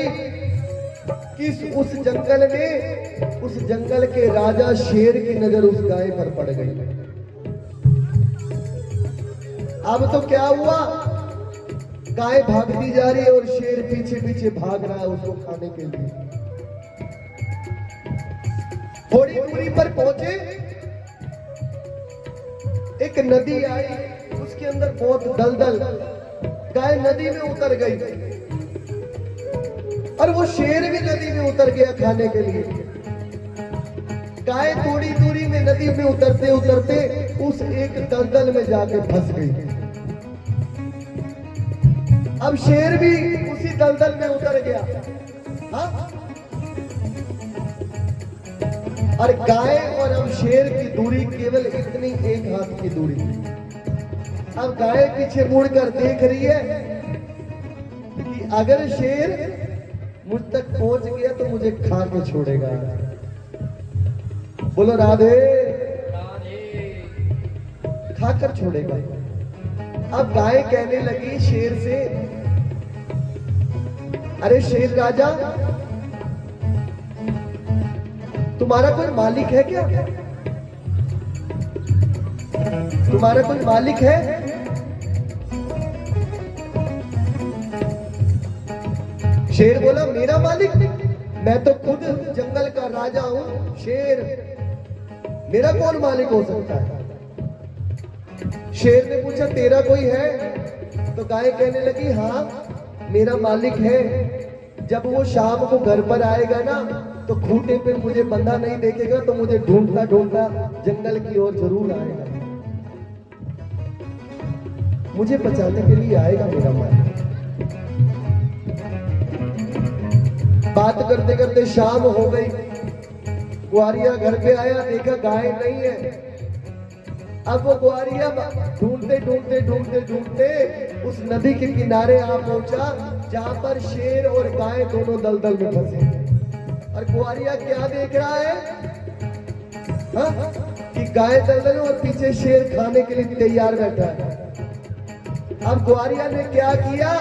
कि उस जंगल के राजा शेर की नजर उस गाय पर पड़ गई। अब तो क्या हुआ, गाय भागती जा रही है और शेर पीछे पीछे भाग रहा है उसको खाने के लिए। थोड़ी दूरी पर पहुंचे, एक नदी आई, उसके अंदर बहुत दलदल। गाय नदी में उतर गई और वो शेर भी नदी में उतर गया खाने के लिए। गाय थोड़ी दूरी में नदी में उतरते उतरते उस एक दलदल में जाके फंस गई। अब शेर भी उसी दलदल में उतर गया। हाँ? और गाय और अब शेर की दूरी केवल इतनी, एक हाथ की दूरी। अब गाय पीछे मुड़कर देख रही है कि अगर शेर मुझ तक पहुंच गया तो मुझे खा के छोड़ेगा। बोलो राधे। खाकर छोड़ेगा। अब गाय कहने लगी शेर से, अरे शेर राजा, तुम्हारा कोई मालिक है क्या? तुम्हारा कोई मालिक है? शेर बोला, मेरा मालिक? मैं तो खुद जंगल का राजा हूं शेर, मेरा कौन मालिक हो सकता है? शेर ने पूछा, तेरा कोई है? तो गाय कहने लगी, हाँ मेरा मालिक है। जब वो शाम को घर पर आएगा ना तो खूंटे पे मुझे बंधा नहीं देखेगा तो मुझे ढूंढता ढूंढता जंगल की ओर जरूर आएगा, मुझे बचाने के लिए आएगा मेरा मालिक। बात करते करते शाम हो गई। ग्वारिया घर पे आया, देखा गाय नहीं है। अब वो ग्वारिया ढूंढते ढूंढते ढूंढते ढूंढते उस नदी के किनारे आ पहुंचा जहां पर शेर और गाय दोनों दलदल में फंसे। और ग्वारिया क्या देख रहा है? हाँ? कि गाय दलदल और पीछे शेर खाने के लिए तैयार बैठा है। अब ग्वारिया ने क्या किया,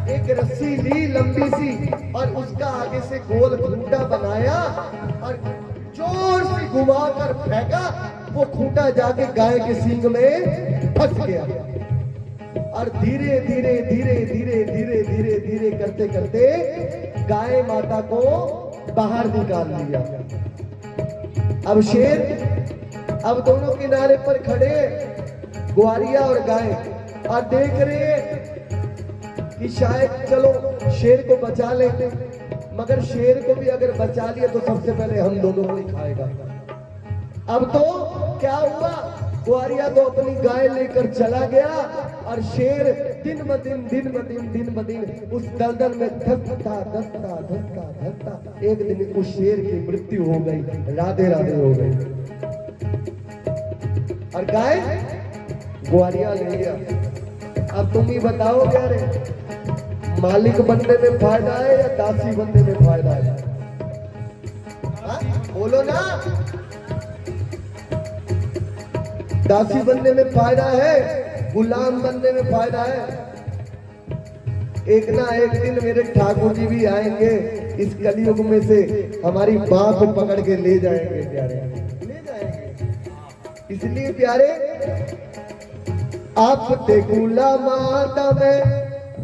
एक रस्सी ली लंबी सी और उसका आगे से गोल खूंटा बनाया और जोर से घुमाकर फेंका। वो खूंटा जाके गाय के सींग में फंस गया और धीरे धीरे धीरे धीरे धीरे धीरे धीरे करते करते गाय माता को बाहर निकाल लिया। अब शेर, अब दोनों किनारे पर खड़े ग्वारिया और गाय और देख रहे कि शायद चलो शेर को बचा लेते, मगर शेर को भी अगर बचा लिया तो सबसे पहले हम दोनों को ही खाएगा। अब तो क्या हुआ, ग्वारिया तो अपनी गाय लेकर चला गया और शेर दिन ब दिन उस दलदल में धसता धसता धसता धसता एक दिन उस शेर की मृत्यु हो गई, राधे राधे हो गई। और गाय ग्वारिया ले गया। अब तुम ही बताओ क्या रे, मालिक बनने में फायदा है या दासी बनने में फायदा है? हाँ? बोलो ना। दासी बनने में फायदा है, गुलाम बनने में फायदा है? एक ना एक दिन मेरे ठाकुर जी भी आएंगे, इस कलयुग में से हमारी मां को पकड़ के ले जाएंगे प्यारे, ले जाएंगे। इसलिए प्यारे, आप ते गुलाम में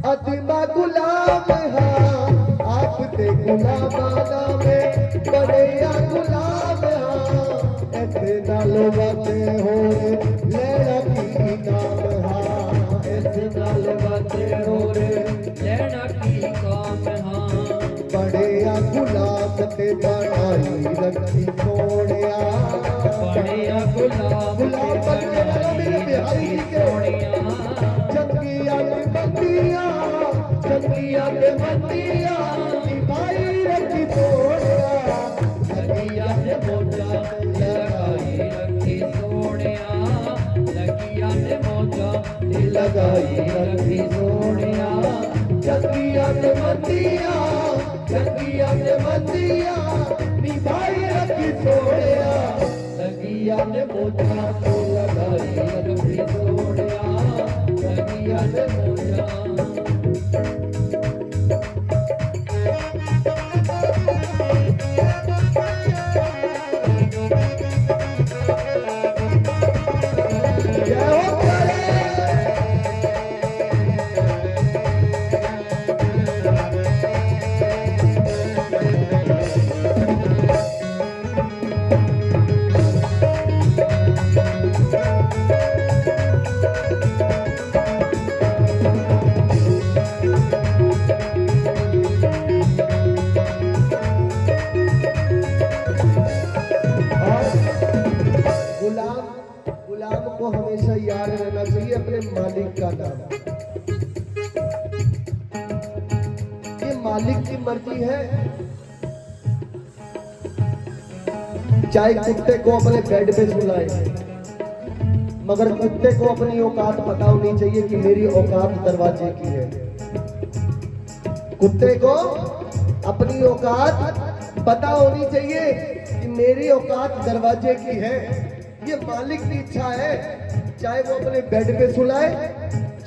अतिमा गुलाम हाँ, आप ते गुलाम में बड़े गुलाम हाँ, ऐसे नालो बातें हो लेना की काम हाँ, ऐसे नालो बातें हो लेना की काम हाँ। बड़े गुलाम ते बनाई रखी सोनिया, बड़े गुलाम बनने वाला मेरे बिहारी जी के जंगिया के बंदिया, जंगिया के बंदिया भाई रखी सोनिया, लगिया ने मोजा लगाई रखी सोनिया, लगिया ने मोजा लगाई रखी सोनिया, जंगिया के बंदिया संगिया ने मंदिया निभाई रखी सोड़िया संगिया ने मोजा तो लगाई रखी सोड़िया संगिया ने मोजा गुलाम को हमेशा याद रहना चाहिए अपने मालिक का नाम। ये मालिक की मर्जी है। चाहे कुत्ते को अपने बेड पे सुलाए, मगर कुत्ते को अपनी औकात पता होनी चाहिए कि मेरी औकात दरवाजे की है। कुत्ते को अपनी औकात पता होनी चाहिए कि मेरी औकात दरवाजे की है। ये मालिक की इच्छा है, चाहे वो अपने बेड पे सुलाए,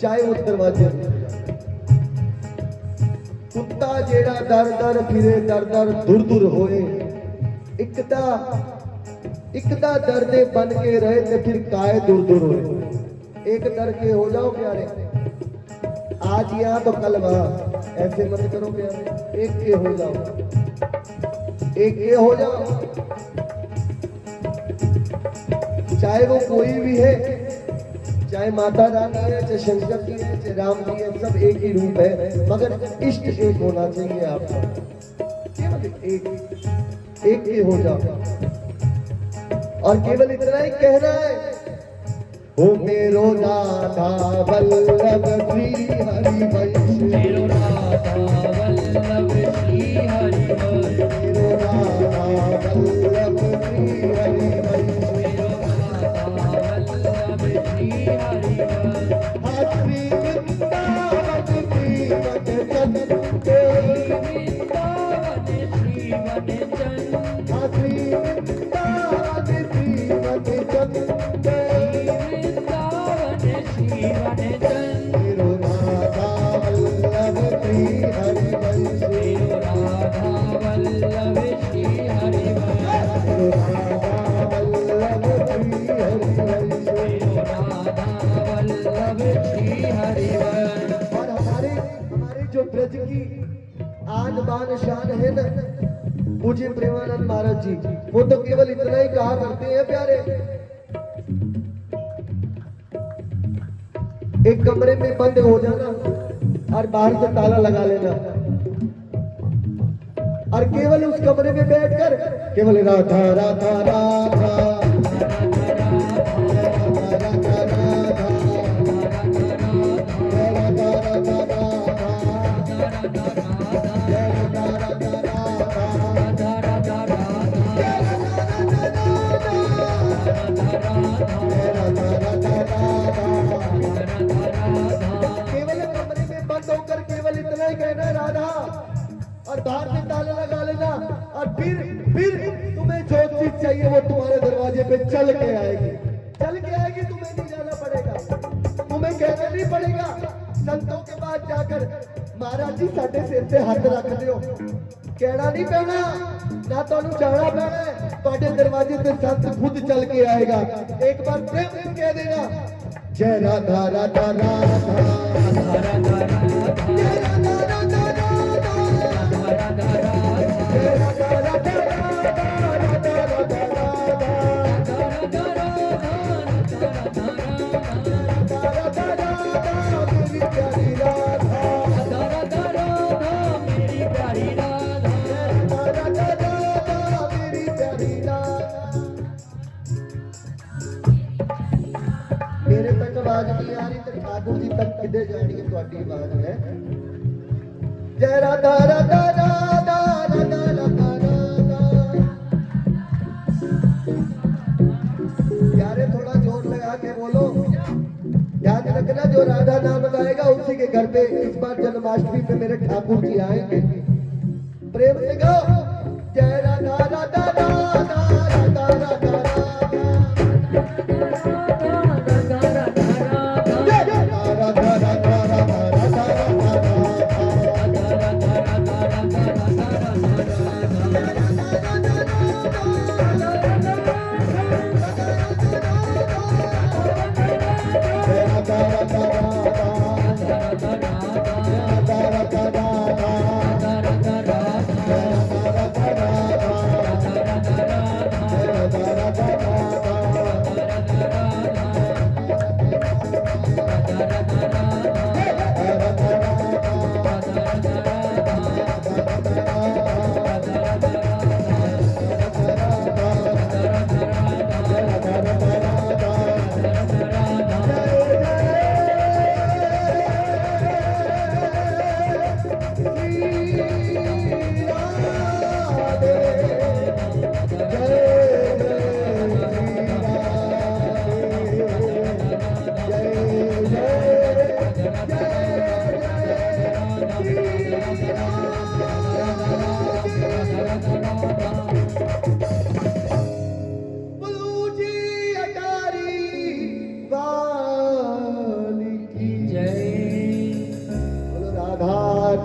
चाहे वो दरवाजे पे सुलाए। कुत्ता जेड़ा दर दर फिरे, दर दर दुर दुर होए, इकदा दर्दे बन के रहे ते फिर काहे दुर दुर होए। एक दर के हो जाओ प्यारे, आज यहाँ तो कल वहां, ऐसे मत करो प्यारे। एक के हो जाओ, एक के हो जाओ, चाहे वो कोई भी है, चाहे माता रानी है, चाहे शंकर जी है, चाहे राम जी है, सब एक ही रूप है, मगर इष्ट एक होना चाहिए आपका। केवल एक के हो जाओ और केवल इतना ही कहना है, हो मेरो राधा वल्लभ श्री हरि वंश, मेरो राधा वल्लभ श्री हरि वंश, मेरो राधा वल्लभ श्री हरि वंश, मेरो राधा वल्लभ श्री हरि वंश। श्री वृंदावन श्रीमत चंदे, वृंदावन श्रीमत चंद, श्री वृंदावन श्रीमत चंदे, वृंदावन श्रीमत चंद, मेरो राधा वल्लभ श्री हरि वंश, मेरो राधा वल्लभ श्री हरि वंश, मेरो राधा वल्लभ श्री हरि वंश। मेरो राधा वल्लभ श्री हरि वंश। और हमारे जो ब्रज की आन बान शान है ना, पूज्य प्रेमानंद महाराज जी, वो तो केवल इतना ही कहा करते हैं प्यारे, एक कमरे में बंद हो जाना और बाहर से ताला लगा लेना, और केवल उस कमरे में बैठकर केवल राधा राधा राधा केवल कमरे में बंद होकर केवल इतना ही कहना राधा, और बाहर से ताला लगा लेना, और फिर तुम्हें जो चीज चाहिए वो तुम्हारे दरवाजे पे चल के आएगी, चल के आएगी। तुम्हें नहीं जाना पड़ेगा, तुम्हें कहना नहीं पड़ेगा। संतों के पास जाकर महाराज जी साडे सिर पे हाथ रख दियो, कहना नहीं पैना, ना ਤੁਹਾਨੂੰ ਜਾਣਾ ਪੈਣਾ है, ਤੁਹਾਡੇ दरवाजे पे संत खुद चल के आएगा। एक बार प्रेम से कह देना, जय राधा राधा राधा, राधा राधा राधा, जय राधा राधा राधा, राधा राधा राधा, जय राधा राधा राधा, राधा राधा राधा, राधा राधा राधा, मेरी प्यारी राधा, राधा राधा राधा, मेरी प्यारी राधा, राधा राधा राधा, मेरी प्यारी राधा। मेरे तक आवाज नहीं आ रही तो ठाकुर जी तक किधर जानी है ਤੁਹਾਡੀ आवाज है। जय राधा राधा राधा, राधा राधा राधा। प्यारे थोड़ा जोर लगा के बोलो, याद रखना जो राधा नाम गाएगा उसी के घर पे इस बार जन्माष्टमी पे मेरे ठाकुर जी आएंगे। प्रेम से गाओ जय राधा राधा राधा राधा राधा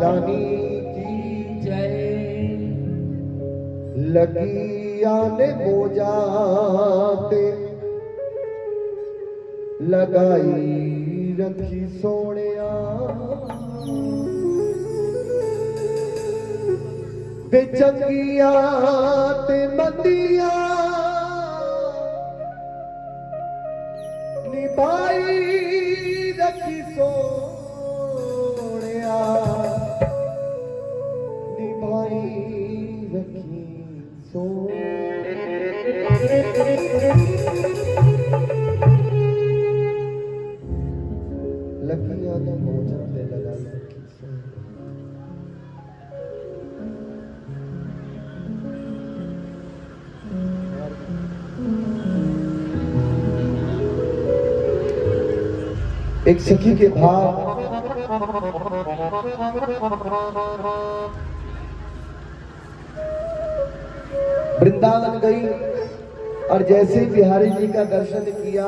रानी की जय लगी आने मोजाते लगाई रखी सोनिया बेचंगिया ते मंदिया निभाई रखी सोनिया निभाई रखी लकिया ने मोजा पे लगाई रखी एक सखी के भाव वृंदावन गई और जैसे बिहारी जी का दर्शन किया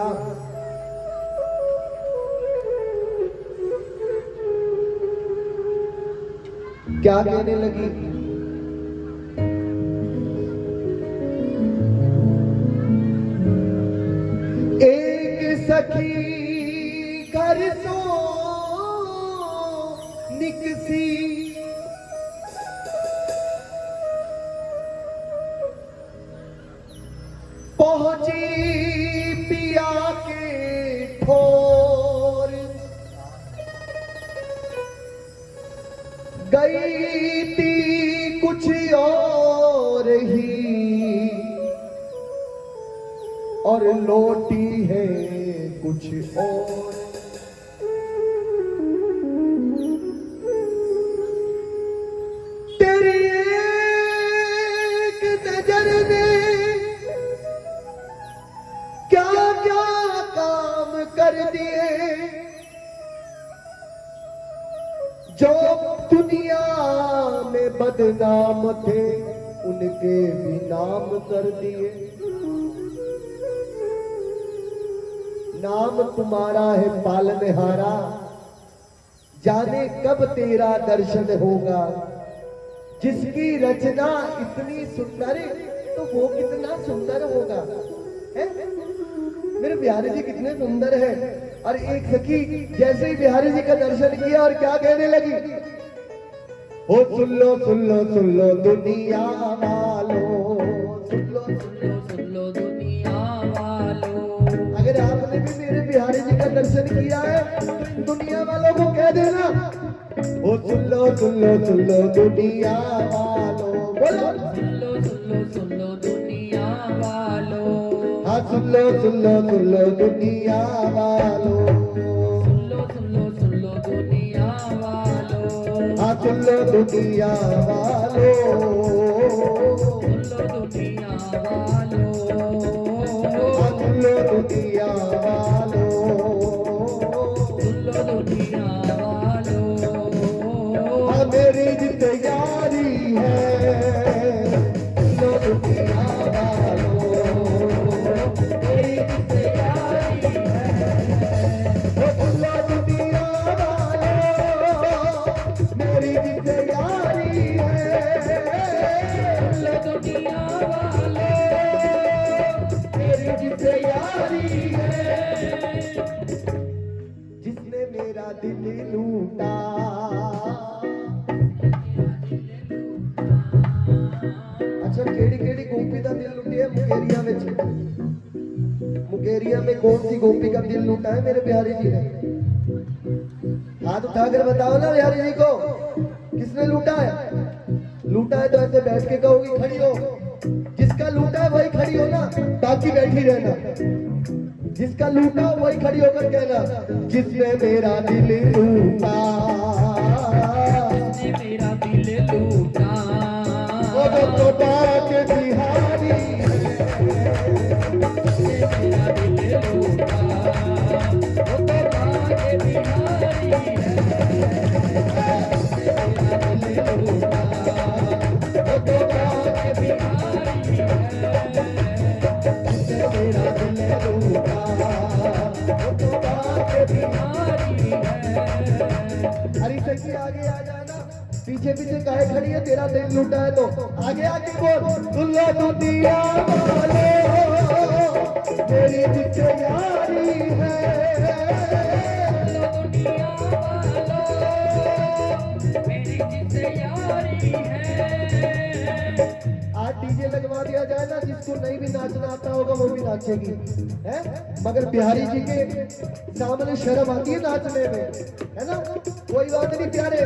क्या कहने लगी एक सखी घर सो निकसी पहुंची पिया के ठोर गई थी कुछ और ही और लौटी है कुछ और तेरी एक नजर ने क्या क्या काम कर दिए जो दुनिया में बदनाम थे उनके भी नाम कर दिए नाम तुम्हारा है पालनहारा जाने कब तेरा दर्शन होगा जिसकी रचना इतनी सुंदर तो वो कितना सुंदर होगा है? मेरे बिहारी जी कितने सुंदर हैं और एक सखी जैसे ही बिहारी जी का दर्शन किया और क्या कहने लगी ओ सुन लो दुनिया वालों सुन लो दुनिया वालों अगर आपने भी मेरे बिहारी जी का दर्शन किया है तो दुनिया वालों को कह देना ओ सुन लो दुनिया वालों बोलो सुन लो दुनिया वालों हाँ सुन लो दुनिया वालों सुन लो दुनिया वालों हाँ सुन लो दुनिया वालों सुन लो दुनिया वालों हाँ सुन लो दुनिया वालों सुन लो दुनिया वालों हाँ मेरी जिद यारी है दिल लूटा। अच्छा केड़ी केड़ी गोपी का दिल लुटिया मुकेरिया में? मुकेरिया में कौन सी गोपी का दिल लूटा है मेरे बिहारी जी ने? हाथ उठाकर बताओ ना बिहारी जी को, किसने लूटा है? लूटा है तो ऐसे बैठ के कहोगी, खड़ी हो। जिसका लूटा है वही खड़ी हो ना, बाकी बैठी रहना। जिसका लूटा हो वही खड़ी होकर कहना, जिसने मेरा दिल लूटा, जिसने मेरा दिल लूटा, वो तो बात बिहारी है। जिसने मेरा दिल लूटा, वो तो बाके बिहारी है। जिसने मेरा दिल लूटा, वो तो बाके बिहारी है। जिसने मेरा दिल लूटा, वो तो बाके बिहारी है। अरे सखी आगे आ जाना, पीछे पीछे काहे खड़ी है? तेरा दिल लूटा है तो आगे आके बोल, दुल्ला दुनिया वाले मेरी जिससे यारी है। दुनिया वालों, मेरी जिससे यारी है। आज डीजे लगवा दिया जाए ना, जिसको नहीं भी नाचना आता होगा वो भी नाचेगी, है? मगर बिहारी जी के सामने शर्म आती है नाचने में, है ना? कोई बात नहीं प्यारे,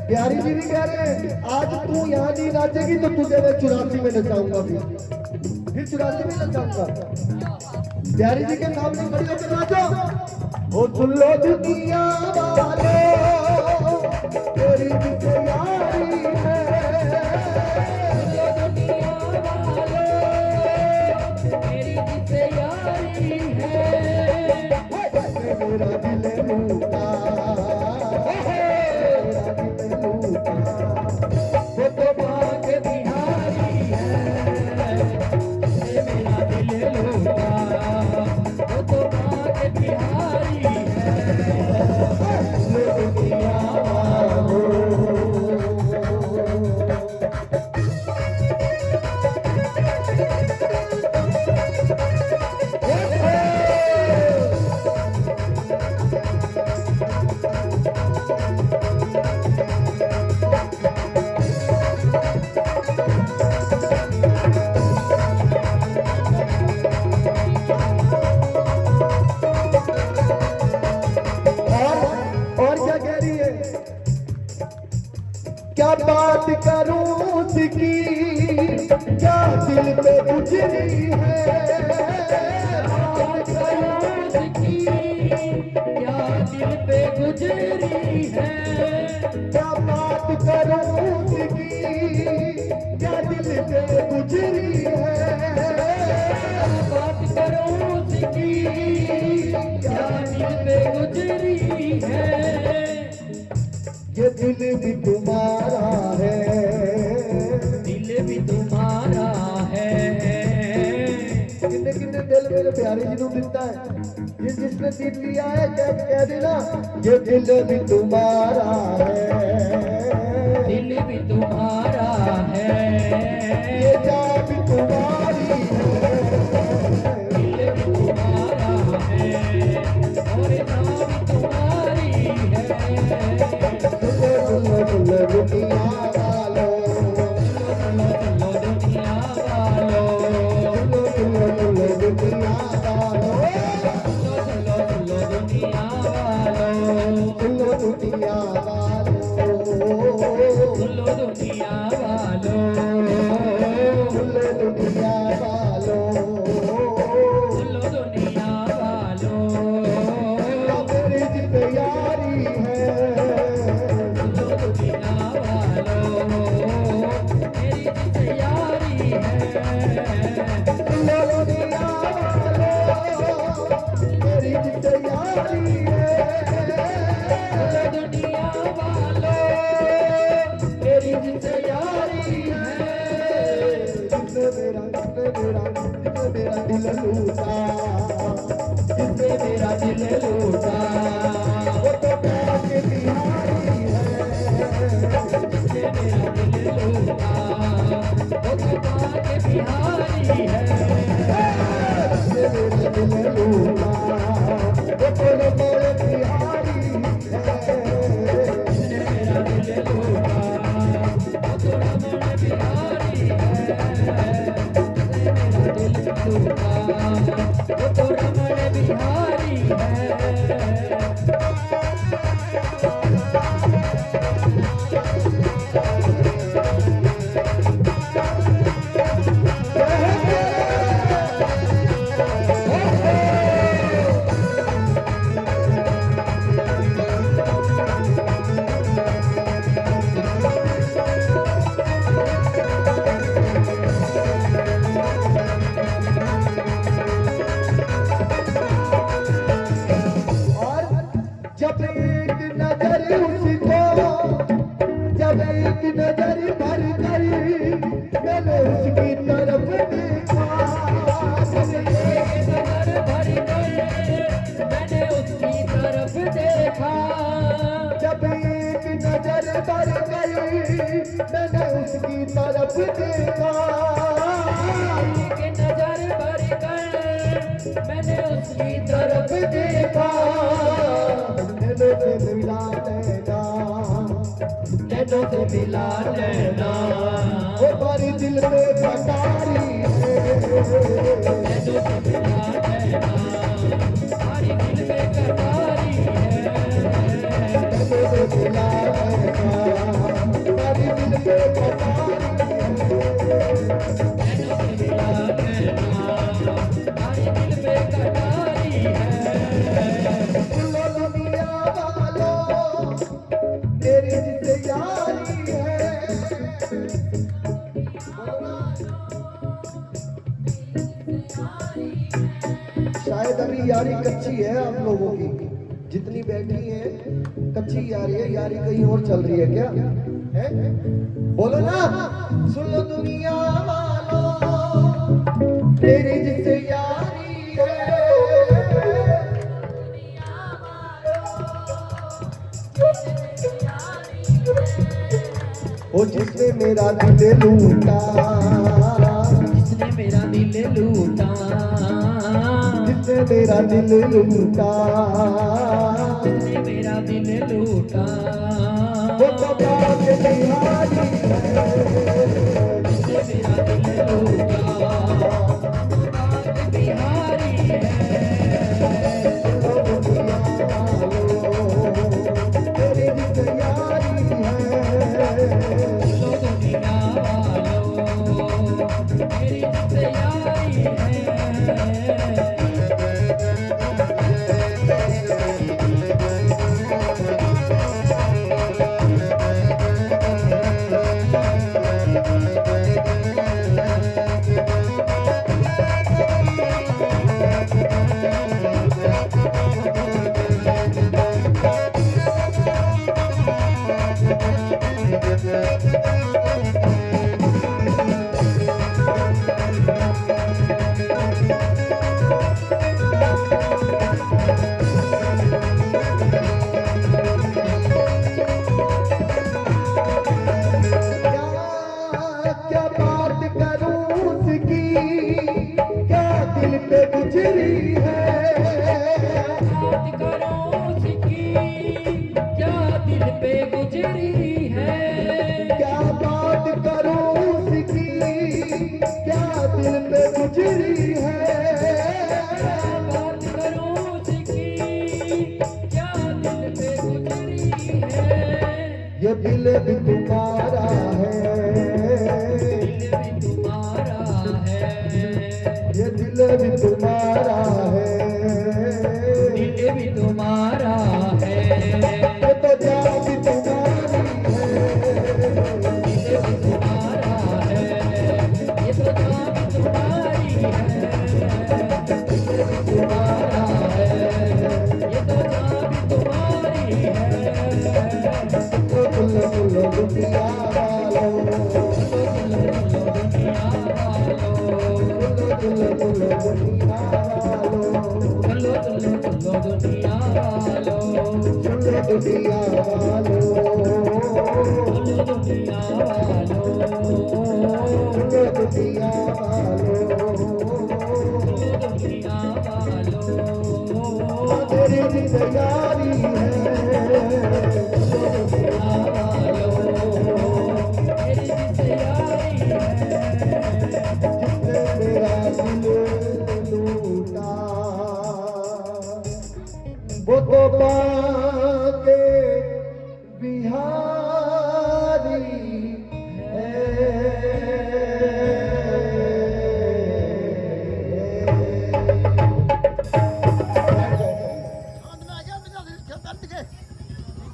बिहारी जी भी कह रहे हैं आज तू यहाँ नहीं नाचेगी तो तुझे मैं 84 में नचाऊंगा, फिर 84 में नचाऊंगा। बिहारी जी के सामने खड़ी होकर नाचो। ओ सुन लो दुनिया वाले तेरी जिससे यारी है। दुनिया वालों, मेरी जिससे यारी है। मेरा दिल लूटा, मेरा दिल लूटा, वो तो बाके बिहारी है। जिसने मेरा दिल लूटा, वो तो बाके बिहारी है। दुनिया वालों, और क्या कह रही है? क्या बात करूं उसकी, क्या दिल पे गुजरी है। बात करूं उसकी, क्या दिल पे गुजरी है। क्या बात करूं उसकी, क्या दिल पे गुजरी है। बात करो उसकी, क्या दिल पे गुजरी है। ये दिल भी तुम्हारा है, दिल भी तुम्हारा है। कितने कितने दिल मेरे प्यारे जी को मिलता है। जिसने दिल लिया है कह देना, ये दिल भी तुम्हारा है, दिल भी तुम्हारा है। ये जान भी तुम्हारी है। दिल भी तुम्हारा है और नाम भी तुम्हारी है। दुल्लो दुनिया वालों, लो दुनिया वालों, दुल्लो दुनिया वालों, लो दुनिया वालों, दुल्लो दुनिया वालों, लो दुनिया वालों, दुल्लो दुनिया वालों। लो दुनिया वालों। मेरी जितनी यारी है, लो दुनिया वालों, मेरी जिससे यारी है। दुल्लो दुनिया वालों, मेरी जितनी यारी है। दुनिया वालों, मेरी जिससे यारी है। जिसने मेरा दिल लूटा, जिसने मेरा दिल लूटा, वो तो बाके बिहारी है। जिसने मेरा दिल लूटा, वो तो बाके बिहारी है। जिसने मेरा दिल लूटा, वो तो बाके बिहारी है। मेरा दिल टूटा, वो तो रमण बिहारी है। जब एक नजर उसको, जब एक नजर भर कर मैंने उसकी तरफ देखा, एक नजर भर कर मैंने उसकी तरफ देखा, जब एक नजर भर कर मैंने उसकी तरफ देखा, एक नजर भर कर मैंने उसकी तरफ देखा। नैनों से मिला नैना, वो हमारे दिल में कटारी है। नैनों से मिला नैना, हमारे दिल में कटारी है। नैनों से मिला नैना, हमारे दिल में कटारी है। नैनों से मिला नैना, हमारे दिल में कटारी है। सुनो दुनिया वालों, तेरी जिससे यारी है। शायद अभी यारी कच्ची है आप लोगों की, जितनी बैठी है कच्ची यारी है, यारी कहीं और चल रही है क्या है? बोलो ना, सुन लो दुनिया वालों, तेरी जिससे यारी है। ओ जिसने मेरा दिल लूटा, जिसने मेरा दिल लूटा, जिसने मेरा दिल लूटा, जिसने मेरा दिल लूटा, वो तो बात बिहारी है। जिसने मेरा दिल लूटा, बात बिहारी है। ओ दुनिया वालों, तेरी जिससे यारी है। लो दुनिया वालों, मेरी जिससे यारी है। क्या बात करूं उसकी, क्या दिल पे गुजरी है। बात करो उसकी, क्या दिल पे गुजरी है। क्या बात करूं उसकी, क्या दिल पे गुजरी है। बात करो उसकी, क्या दिल पे गुजरी है। ये दिल भी तुम्हारा है, दिल भी तुम्हारा है, ये दिल भी तुम्हारा है। दिल भी तुम्हारा है। ये तो जान भी तुम्हारी है। दिल भी तुम्हारा है, ये तो जान भी तुम्हारी है। दिल भी तुम्हारा है, ये तो जान भी तुम्हारी है। दुनिया वालों, दुनिया वालों, दुनिया वालों, चलो चलो दुनिया वालों, दुनिया वालों, चलो दुनिया वालों, दुनिया वालों, दुनिया वालों, तेरी जिससे यारी है। दुनिया वालों, मेरी जिससे यारी है। पाके बिहारी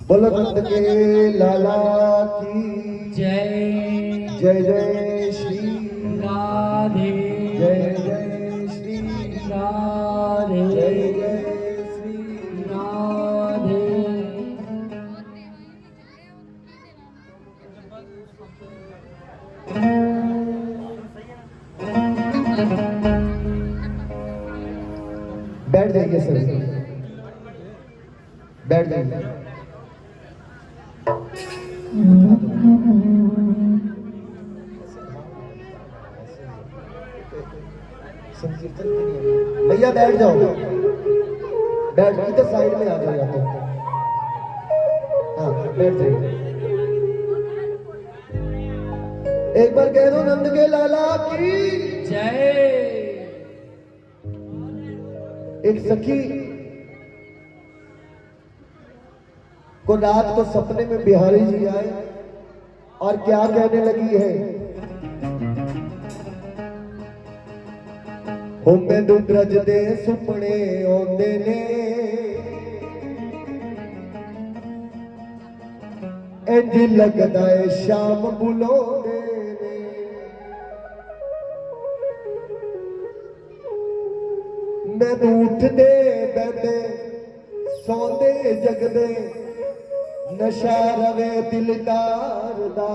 बोलो नंद के लाला की जय जय जय श्री राधे जय जय श्री राधे जय जय श्री राधे बैठ जाइए सर बैठ जाइए संकीर्तन के लिए भैया बैठ जाओ बैठ इधर साइड में आ जाओ यहाँ पे हाँ बैठ जाइए एक बार कह दो नंद के लाला की जय एक सखी को रात को सपने में बिहारी जी आए और क्या कहने लगी है हो मैनू ब्रज दे सुपने आउंदे ने इंज लगदा है शाम बुलाउंदे ने मैनू उठदे बहदे सौंदे जगदे नशा रवे दिलदार दा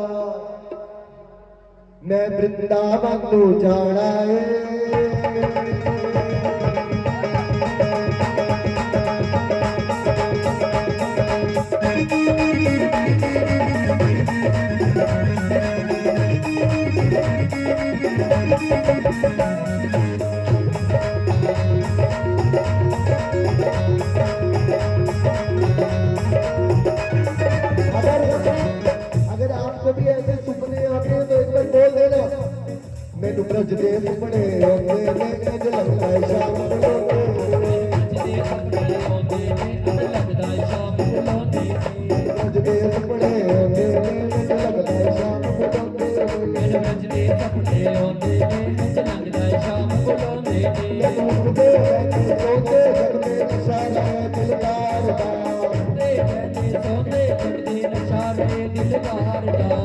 मैं वृंदावन नू जाना है अगर आपको भी ऐसे सुपने आते हैं तो एक बार बोल देना मैनू ब्रज दे सुपने आते ने इंज लगदा है शाम ब्रज दे सुपने आते ने इंज लगदा है शाम मैनू उठदे बैठे सोते जगदे नशा रवे दिलदार दा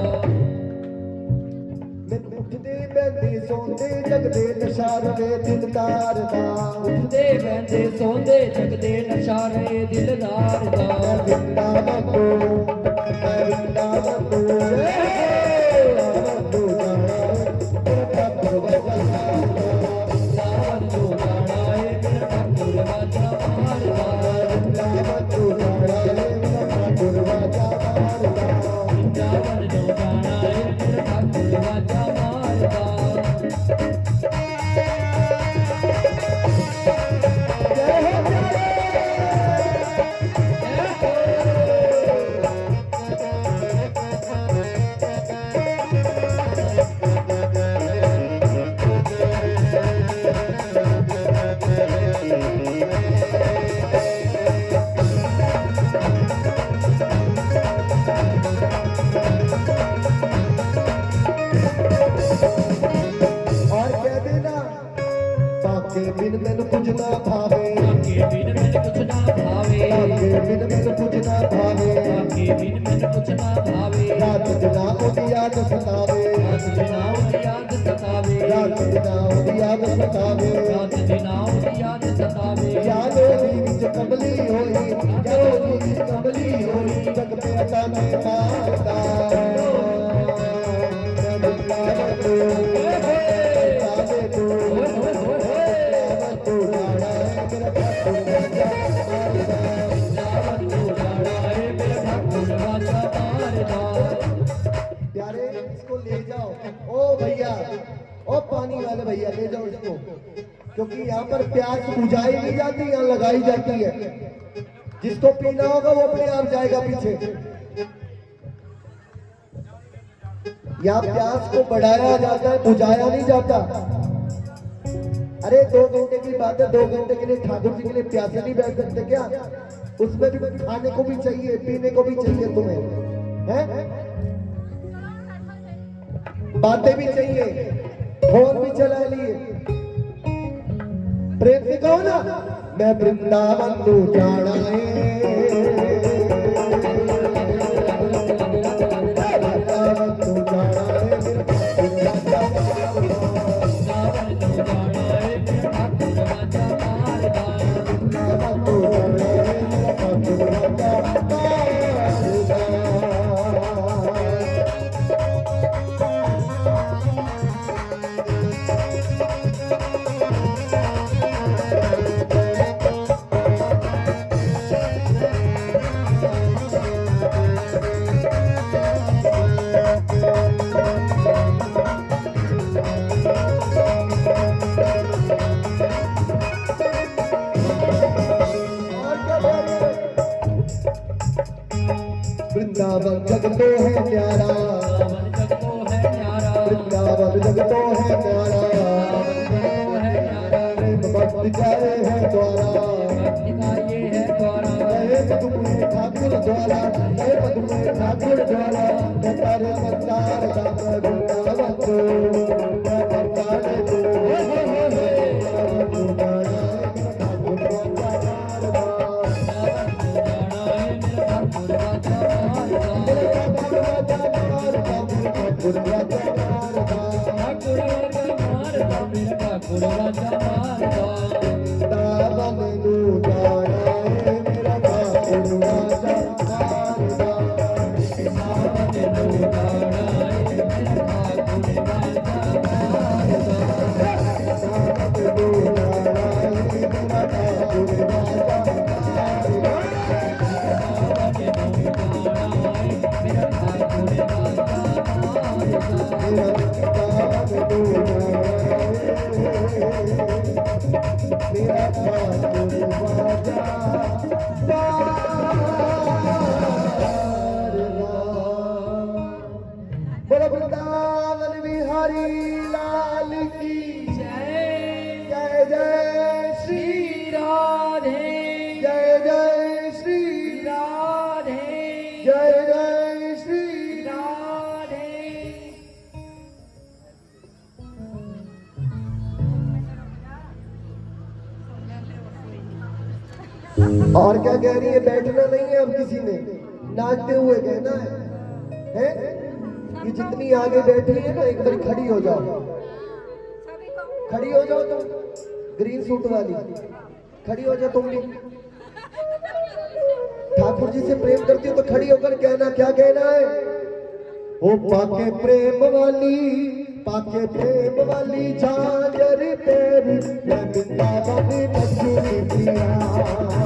मैनू उठदे बैठे सोते जगदे नशा रवे दिलदार दा उठदे बहंदे सौंदे जगदे नशारे दिलदार दा वृंदावन को मैं वृंदावन को वृंदावन को जाना सावन जो गाना है मेरा ठाकुर वाजा मारदा वृंदावन को जाना मेरा ठाकुर वाजा मारदा सावन जो गाना है मेरा ठाकुर वाजा मारदा और कह देना बाके बिन मैनू कुछ ना भावे आगे बिन मैंने कुछ ना भावे बाके बिन मैनू कुछ ना भावे आगे बिन मैंने कुछ ना भावे रात दिना ओदी याद सतावे रात दिना उदी याद सतावे रात दिना ओदी याद सतावे रात दिना उदी याद सतावे यादो दी विच कमली होई यादो दी विच कमली होई जग पे अता में मारदा मैं वृंदावन को जावे को वृंदावन को जाना है मेरा ठाकुर वाजा मारदा सावन जो गाना है मेरा ठाकुर वाजा मारदा प्यारे इसको ले जाओ ओ भैया ओ पानी वाले भैया ले जाओ इसको क्योंकि यहाँ पर प्यास बुझाई नहीं जाती यहाँ लगाई जाती है जिसको पीना होगा वो अपने आप जाएगा पीछे यहाँ प्यास को बढ़ाया जाता है बुझाया नहीं जाता अरे 2 घंटे की बात है 2 घंटे के लिए ठाकुर जी के लिए प्यासे नहीं बैठ सकते क्या उसमें भी खाने को भी चाहिए, पीने को भी चाहिए तुम्हें, हैं? बातें भी चाहिए, फोन भी चला लिए। प्रेम से कहो ना, मैं वृंदावन तू जाना है, वृंदावन तू जाना है, वृंदावन जग तो है प्यारा, वृंदावन जग तो है प्यारा, प्रेम भक्ति करे है द्वारा, पदुमे ठाकुर द्वारा, पदुमे ठाकुर द्वारा, तारे संसार दाम वृंदावन को तारे को बोलो वृंदावन बिहारी लाल की जय। जय जय श्री राधे, जय जय श्री राधे, जय जय श्री। राधे। और क्या कह रही है? बैठना नहीं है अब किसी ने, नाचते हुए कहना है? ये जितनी आगे बैठी है ना, एक बार खड़ी हो जाओ, खड़ी हो जाओ तुम, ग्रीन सूट वाली खड़ी हो जाओ तुम भी। ठाकुर जी से प्रेम करती हो तो खड़ी होकर कहना, क्या कहना है? ओ पाके प्रेम वाली, पाके प्रेम वाली झांझर तेरी, मैं वृंदावन नचूं पिया।